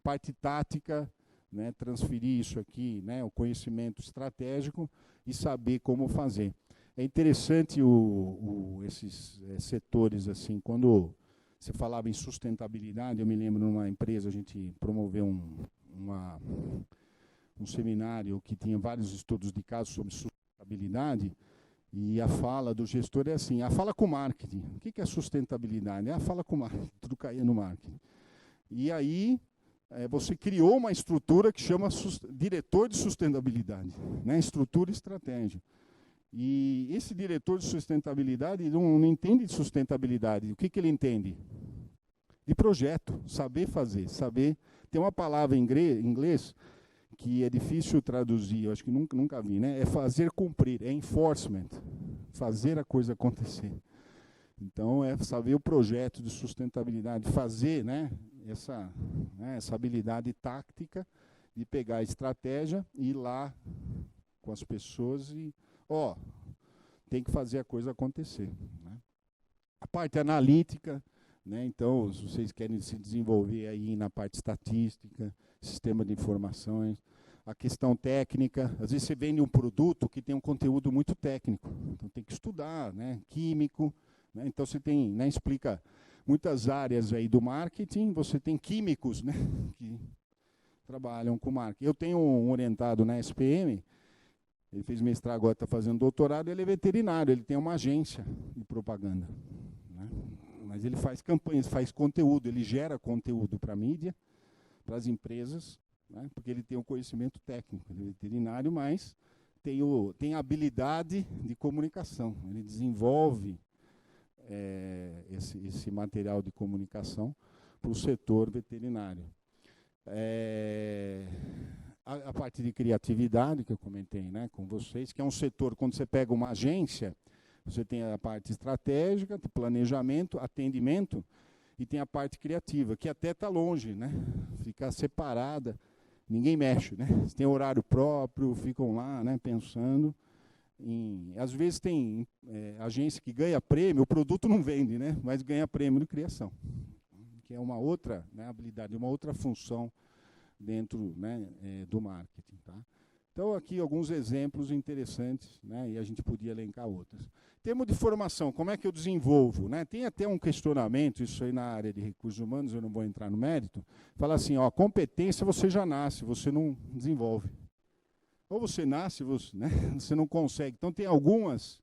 Parte tática, né, transferir isso aqui, né, o conhecimento estratégico e saber como fazer. É interessante esses setores, assim, quando você falava em sustentabilidade, eu me lembro numa empresa, a gente promoveu um seminário que tinha vários estudos de caso sobre sustentabilidade, e a fala do gestor é assim, a fala com marketing. O que é sustentabilidade? É a fala com marketing, tudo caía no marketing. E aí, você criou uma estrutura que chama diretor de sustentabilidade, né? Estrutura e estratégia. E esse diretor de sustentabilidade não entende de sustentabilidade. O que ele entende? De projeto, saber fazer, saber... Tem uma palavra em inglês que é difícil traduzir, eu acho que nunca vi, né? É fazer cumprir, é enforcement, fazer a coisa acontecer. Então, é saber o projeto de sustentabilidade, fazer, né, essa habilidade tática de pegar a estratégia e ir lá com as pessoas e, tem que fazer a coisa acontecer. Né? A parte analítica, né, então, se vocês querem se desenvolver aí na parte estatística, sistema de informações, a questão técnica, às vezes você vende um produto que tem um conteúdo muito técnico, então tem que estudar, né, químico, né, então você tem, né, explica muitas áreas aí do marketing, você tem químicos, né, que trabalham com marketing. Eu tenho um orientado na SPM, ele fez mestrado, agora está fazendo doutorado, ele é veterinário, ele tem uma agência de propaganda. Né? Mas ele faz campanhas, faz conteúdo, ele gera conteúdo para a mídia, para as empresas, né? Porque ele tem o conhecimento técnico, ele é veterinário, mas tem a habilidade de comunicação. Ele desenvolve esse material de comunicação para o setor veterinário. A parte de criatividade que eu comentei, né, com vocês, que é um setor, quando você pega uma agência, você tem a parte estratégica, de planejamento, atendimento, e tem a parte criativa, que até está longe, né, fica separada, ninguém mexe, né, você tem horário próprio, ficam lá, né, pensando. Às vezes tem agência que ganha prêmio, o produto não vende, né, mas ganha prêmio de criação, que é uma outra, né, habilidade, uma outra função dentro, né, do marketing. Tá? Então, aqui alguns exemplos interessantes, né, e a gente podia elencar outros. Em termos de formação, como é que eu desenvolvo? Né? Tem até um questionamento, isso aí na área de recursos humanos, eu não vou entrar no mérito, fala assim, competência você já nasce, você não desenvolve. Ou você nasce, você não consegue. Então, tem algumas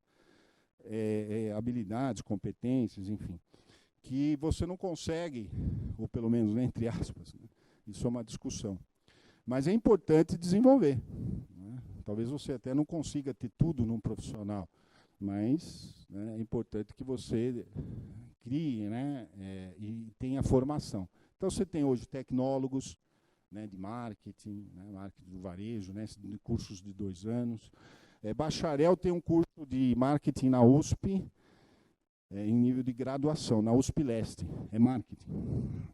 habilidades, competências, enfim, que você não consegue, ou pelo menos, né, entre aspas, né? Isso é uma discussão. Mas é importante desenvolver. Né? Talvez você até não consiga ter tudo num profissional, mas, né, é importante que você crie, né, e tenha formação. Então, você tem hoje tecnólogos, né, de marketing, né, marketing do varejo, né, de cursos de 2 anos. Bacharel tem um curso de marketing na USP, em nível de graduação, na USP Leste, é marketing.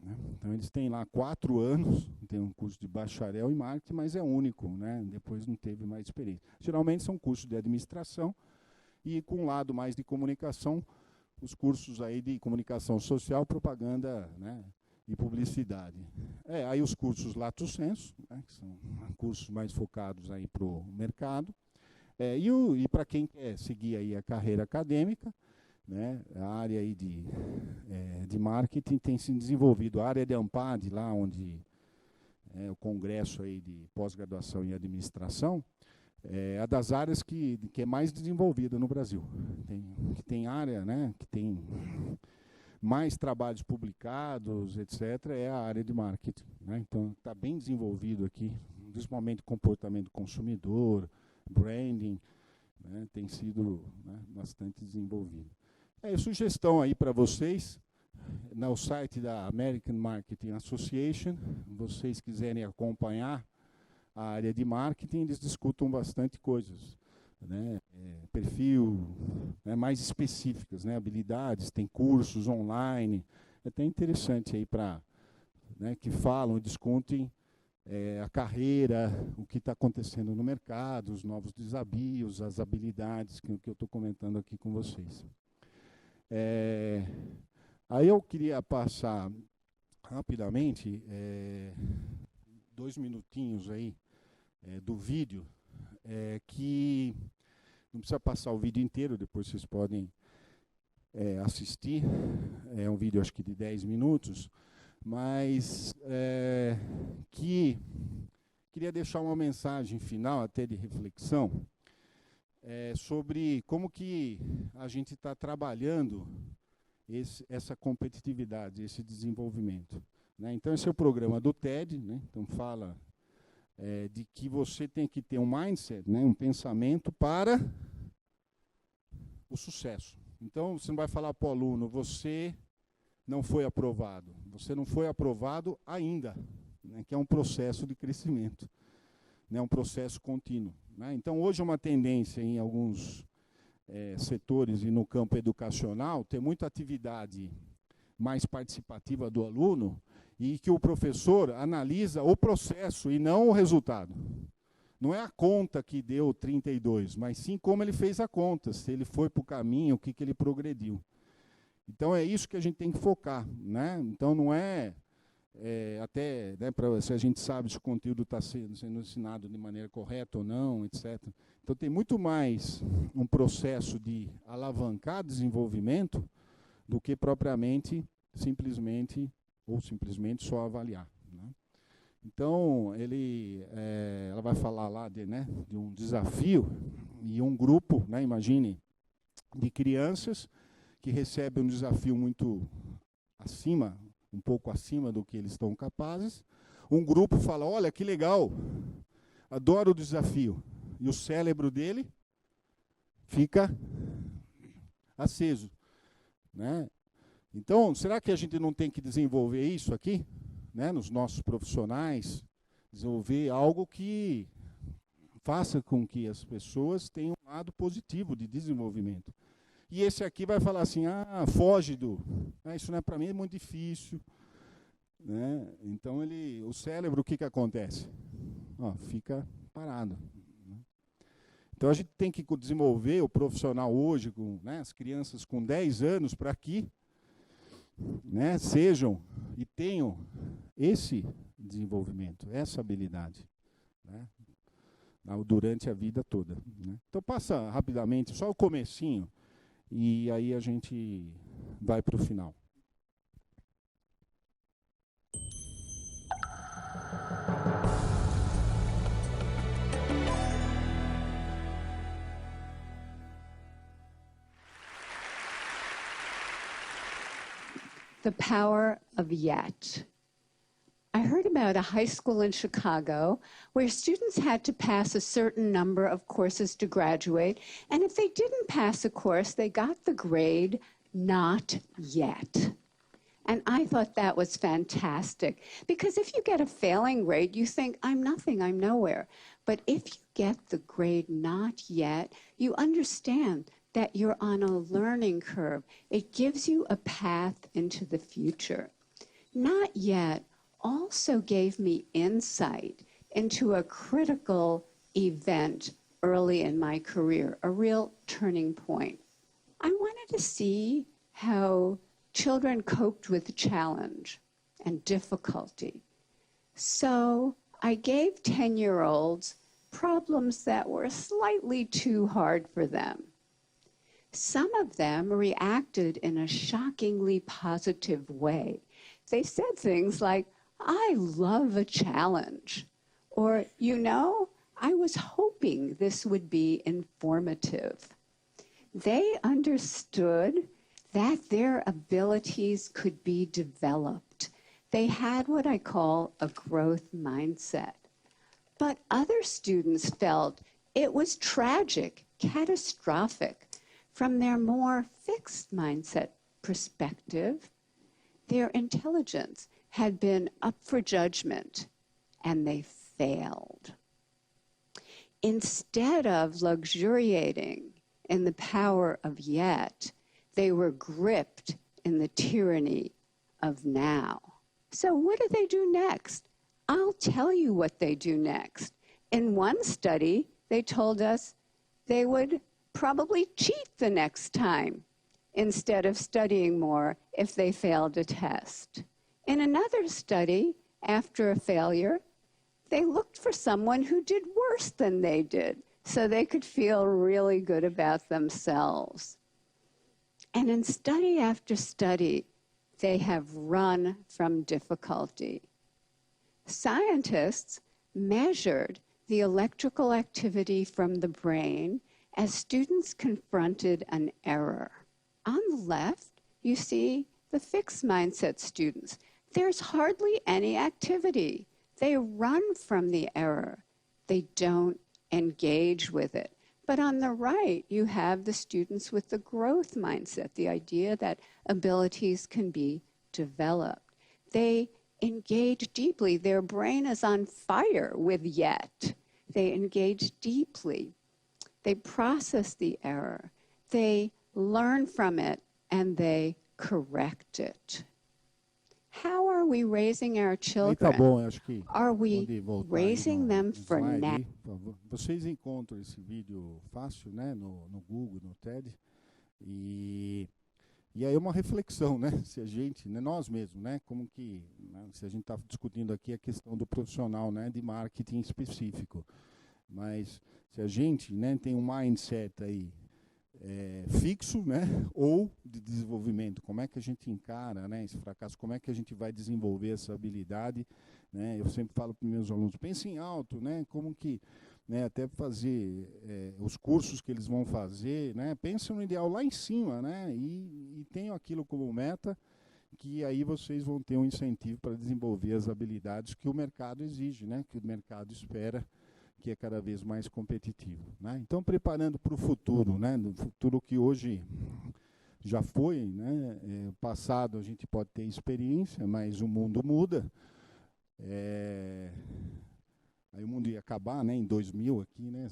Né? Então, eles têm lá 4 anos, tem um curso de bacharel em marketing, mas é único, né? Depois não teve mais experiência. Geralmente são cursos de administração e com um lado mais de comunicação, os cursos aí de comunicação social, propaganda, né, e publicidade. Aí os cursos Lato Sensu, né, que são cursos mais focados aí para o mercado, e para quem quer seguir aí a carreira acadêmica, né, a área aí de marketing tem se desenvolvido. A área de AMPAD, lá onde o congresso aí de pós-graduação em administração, é a das áreas que é mais desenvolvida no Brasil. Que tem área, né, que tem mais trabalhos publicados, etc., é a área de marketing. Né? Então, está bem desenvolvido aqui, principalmente comportamento do consumidor, branding, né, tem sido, né, bastante desenvolvido. Sugestão aí para vocês, no site da American Marketing Association, vocês quiserem acompanhar a área de marketing, eles discutem bastante coisas, né? Perfil, né, mais específicas, né, habilidades, tem cursos online, é até interessante aí para, né, que falam, discutem a carreira, o que está acontecendo no mercado, os novos desafios, as habilidades que eu estou comentando aqui com vocês. Aí eu queria passar rapidamente 2 minutinhos aí do vídeo, que não precisa passar o vídeo inteiro, depois vocês podem assistir. É um vídeo, acho que de 10 minutos, mas que queria deixar uma mensagem final, até de reflexão, sobre como que a gente está trabalhando essa competitividade, esse desenvolvimento, né? Então, esse é o programa do TED, né? Então, fala de que você tem que ter um mindset, né? Um pensamento para o sucesso. Então, você não vai falar para o aluno, você não foi aprovado. Você não foi aprovado ainda, né? Que é um processo de crescimento, né? Um processo contínuo, né? Então, hoje é uma tendência em alguns setores e no campo educacional, ter muita atividade mais participativa do aluno e que o professor analisa o processo e não o resultado. Não é a conta que deu 32, mas sim como ele fez a conta, se ele foi para o caminho, o que ele progrediu. Então é isso que a gente tem que focar, né? Então não até, né, se a gente sabe se o conteúdo está sendo ensinado de maneira correta ou não, etc. Então tem muito mais um processo de alavancar desenvolvimento do que propriamente simplesmente só avaliar, né? Então ela vai falar lá de um desafio e um grupo, né, imagine, de crianças que recebem um desafio muito um pouco acima do que eles estão capazes. Um grupo fala, olha, que legal, adoro o desafio. E o cérebro dele fica aceso, né? Então, será que a gente não tem que desenvolver isso aqui, né, nos nossos profissionais? Desenvolver algo que faça com que as pessoas tenham um lado positivo de desenvolvimento. E esse aqui vai falar assim, foge isso não é para mim, é muito difícil, né? Então, o cérebro, o que acontece? Fica parado. Então, a gente tem que desenvolver o profissional hoje, as crianças com 10 anos, para que, né, sejam e tenham esse desenvolvimento, essa habilidade, né, durante a vida toda, né? Então, passa rapidamente, só o comecinho, e aí a gente vai para o final. The power of yet. I heard about a high school in Chicago where students had to pass a certain number of courses to graduate, and if they didn't pass a course, they got the grade not yet. And I thought that was fantastic, because if you get a failing grade, you think, I'm nothing, I'm nowhere. But if you get the grade not yet, you understand that you're on a learning curve. It gives you a path into the future. Not yet also gave me insight into a critical event early in my career, a real turning point. I wanted to see how children coped with challenge and difficulty. So I gave 10-year-olds problems that were slightly too hard for them. Some of them reacted in a shockingly positive way. They said things like, I love a challenge, or, I was hoping this would be informative. They understood that their abilities could be developed. They had what I call a growth mindset. But other students felt it was tragic, catastrophic. From their more fixed mindset perspective, their intelligence had been up for judgment, and they failed. Instead of luxuriating in the power of yet, they were gripped in the tyranny of now. So what do they do next? I'll tell you what they do next. In one study, they told us they would probably cheat the next time. instead of studying more if they failed a test. In another study, after a failure, they looked for someone who did worse than they did so they could feel really good about themselves. And in study after study, they have run from difficulty. Scientists measured the electrical activity from the brain as students confronted an error. On the left, you see the fixed mindset students. There's hardly any activity. They run from the error. They don't engage with it. But on the right, you have the students with the growth mindset, the idea that abilities can be developed. They engage deeply. Their brain is on fire with yet. They engage deeply. They process the error. They learn from it, and they correct it. How are we raising our Aí children? tá bom, acho que Are we pode voltar raising aí them no for slide now? aí, por favor. Vocês encontram esse vídeo fácil, né, no Google, no TED. E aí é uma reflexão, né, se a gente, né, nós mesmos, né, como que, né, se a gente está discutindo aqui a questão do profissional, né, de marketing específico. Mas se a gente, né, tem um mindset aí fixo, né, ou de desenvolvimento, como é que a gente encara, né, esse fracasso, como é que a gente vai desenvolver essa habilidade, né? Eu sempre falo para os meus alunos, pensem alto, né, como que, né, até fazer os cursos que eles vão fazer, né, pensem no ideal lá em cima, né, e tenham aquilo como meta, que aí vocês vão ter um incentivo para desenvolver as habilidades que o mercado exige, né, que o mercado espera, que é cada vez mais competitivo, né? Então, preparando para o futuro, né? No futuro que hoje já foi, né? O passado a gente pode ter experiência, mas o mundo muda. Aí o mundo ia acabar, né? Em 2000 aqui, né?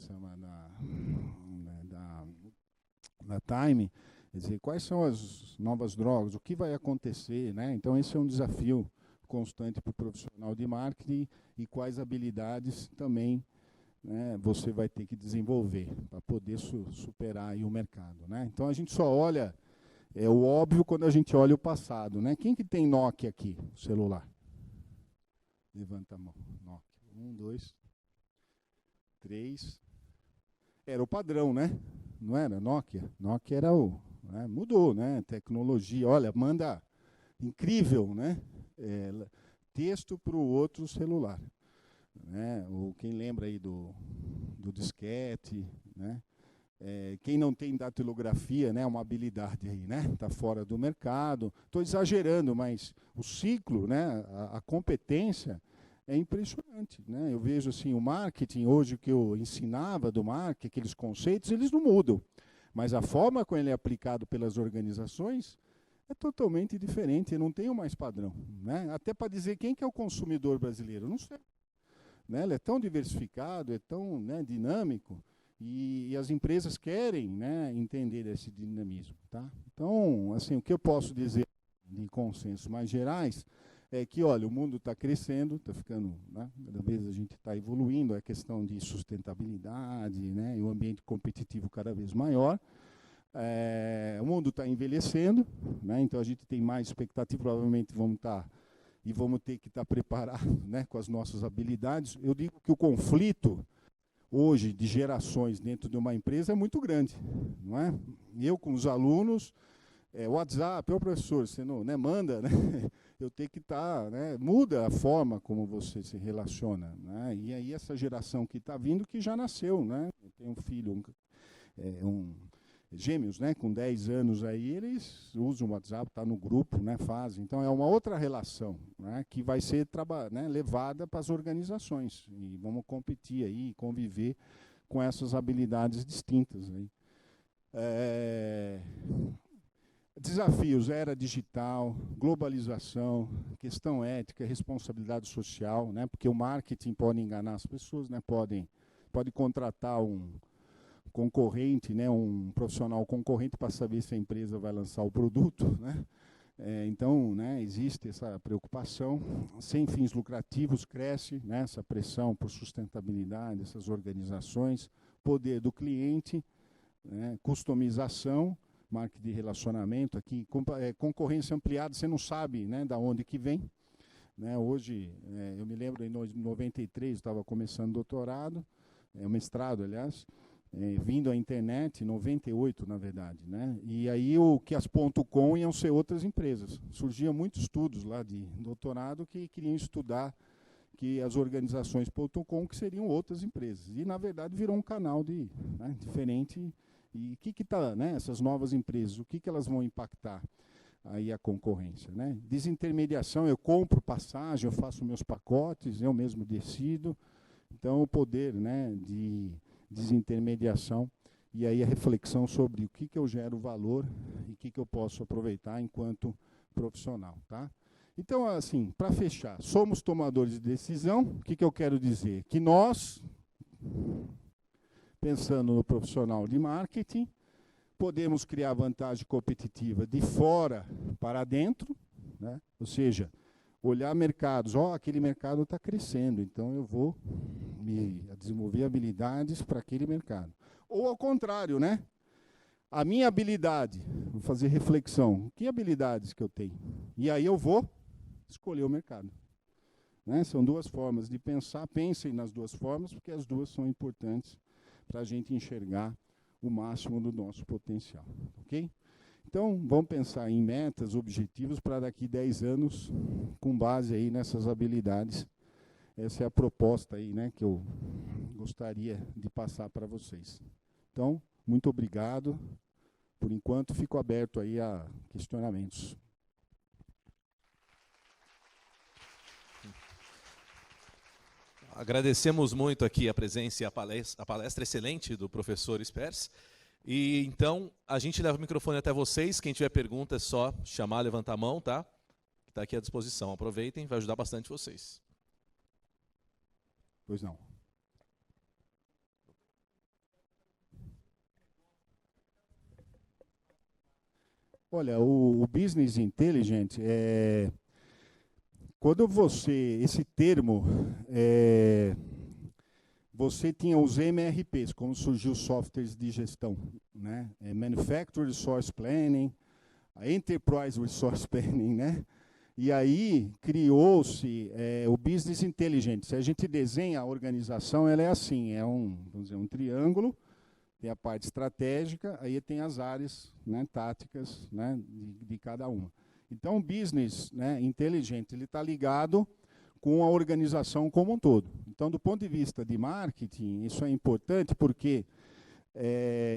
Na Time, quer dizer, quais são as novas drogas? O que vai acontecer, né? Então, esse é um desafio constante para o profissional de marketing e quais habilidades também, né, você vai ter que desenvolver para poder superar aí o mercado, né? Então a gente só olha o óbvio quando a gente olha o passado, né? Quem que tem Nokia aqui, celular? Levanta a mão. Nokia. 1, 2, 3. Era o padrão, né? Não era Nokia? Nokia era o... né? Mudou, né? Tecnologia, olha, manda incrível, né? Texto para o outro celular. Né? Ou quem lembra aí do disquete, né? Quem não tem datilografia, né, uma habilidade aí, né? Está fora do mercado. Estou exagerando, mas o ciclo, né, a competência é impressionante, né? Eu vejo assim, o marketing hoje, o que eu ensinava do marketing, aqueles conceitos, eles não mudam, mas a forma como ele é aplicado pelas organizações é totalmente diferente. Não tem mais padrão, né? Até para dizer quem que é o consumidor brasileiro, não sei. Né? Ele é tão diversificado, é tão, né, dinâmico, e as empresas querem, né, entender esse dinamismo. Tá? Então, assim, o que eu posso dizer de consensos mais gerais é que, olha, o mundo está crescendo, está ficando, né, cada vez a gente está evoluindo, a questão de sustentabilidade, né, e o ambiente competitivo cada vez maior. O mundo está envelhecendo, né, então a gente tem mais expectativa, provavelmente vamos ter que estar preparados, né, com as nossas habilidades. Eu digo que o conflito hoje de gerações dentro de uma empresa é muito grande, não é? Eu com os alunos, WhatsApp, professor, você não, né, manda, né? Eu tenho que estar, né, muda a forma como você se relaciona, né? E aí essa geração que está vindo, que já nasceu, né? Eu tenho um filho, gêmeos, né, com 10 anos aí, eles usam o WhatsApp, está no grupo, né, fazem. Então, é uma outra relação, né, que vai ser né, levada para as organizações. E vamos competir aí, conviver com essas habilidades distintas aí. Desafios, era digital, globalização, questão ética, responsabilidade social, né, porque o marketing pode enganar as pessoas, né, pode contratar um concorrente, né, um profissional concorrente para saber se a empresa vai lançar o produto, né? Então, né, existe essa preocupação. Sem fins lucrativos cresce, né, essa pressão por sustentabilidade, essas organizações, poder do cliente, né, customização marketing de relacionamento aqui, concorrência ampliada, você não sabe, né, da onde que vem. Né? Hoje, eu me lembro, em 93, estava começando doutorado, mestrado, aliás, vindo à internet, em 98, na verdade. Né? E aí o que as .com iam ser outras empresas. Surgiam muitos estudos lá de doutorado que queriam estudar que as organizações .com, que seriam outras empresas. E, na verdade, virou um canal diferente. E o que está, né, essas novas empresas, o que elas vão impactar aí a concorrência? Né? Desintermediação, eu compro passagem, eu faço meus pacotes, eu mesmo decido. Então, o poder, né, de desintermediação e aí a reflexão sobre o que eu gero valor e o que eu posso aproveitar enquanto profissional. Tá? Então, assim, para fechar, somos tomadores de decisão. O que eu quero dizer? Que nós, pensando no profissional de marketing, podemos criar vantagem competitiva de fora para dentro, né? Ou seja, olhar mercados, aquele mercado está crescendo, então eu vou desenvolver habilidades para aquele mercado. Ou ao contrário, né? A minha habilidade, vou fazer reflexão, que habilidades que eu tenho? E aí eu vou escolher o mercado. Né? São duas formas de pensar, pensem nas duas formas, porque as duas são importantes para a gente enxergar o máximo do nosso potencial. Ok? Então, vamos pensar em metas, objetivos para daqui 10 anos, com base aí nessas habilidades. Essa é a proposta aí, né, que eu gostaria de passar para vocês. Então, muito obrigado. Por enquanto, fico aberto aí a questionamentos. Agradecemos muito aqui a presença e a palestra excelente do professor Spers. E então, a gente leva o microfone até vocês. Quem tiver pergunta é só chamar, levantar a mão, tá? Está aqui à disposição. Aproveitem, vai ajudar bastante vocês. Pois não. Olha, o Business Intelligence quando esse termo, você tinha os MRPs, como surgiu os softwares de gestão, né? Manufacturing Resource Planning, a Enterprise Resource Planning, né? E aí criou-se o Business Intelligence. Se a gente desenha a organização, ela é assim, vamos dizer, um triângulo, tem a parte estratégica, aí tem as áreas, né, táticas, né, de cada uma. Então, o Business, né, inteligente, ele está ligado com a organização como um todo. Então, do ponto de vista de marketing, isso é importante porque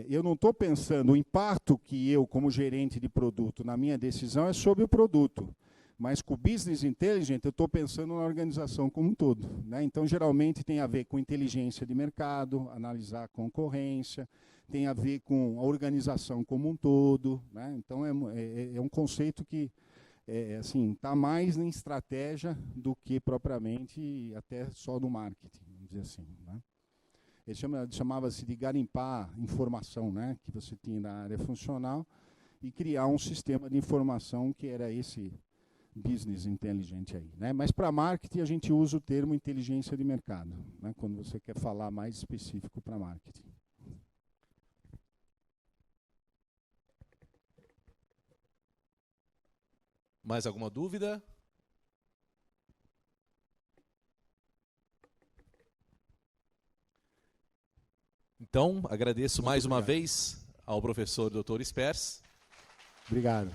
eu não estou pensando, o impacto que eu, como gerente de produto, na minha decisão é sobre o produto. Mas com o Business Intelligence, eu estou pensando na organização como um todo. Né? Então, geralmente, tem a ver com inteligência de mercado, analisar a concorrência, tem a ver com a organização como um todo. Né? Então, é um conceito que assim, está mais em estratégia do que propriamente até só no marketing, vamos dizer assim. Né? Ele chamava-se de garimpar informação, né? Que você tinha na área funcional e criar um sistema de informação que era esse business inteligente aí, né? Mas para marketing a gente usa o termo inteligência de mercado, né? Quando você quer falar mais específico para marketing. Mais alguma dúvida? Então, agradeço mais uma vez ao professor Dr. Spers. Obrigado.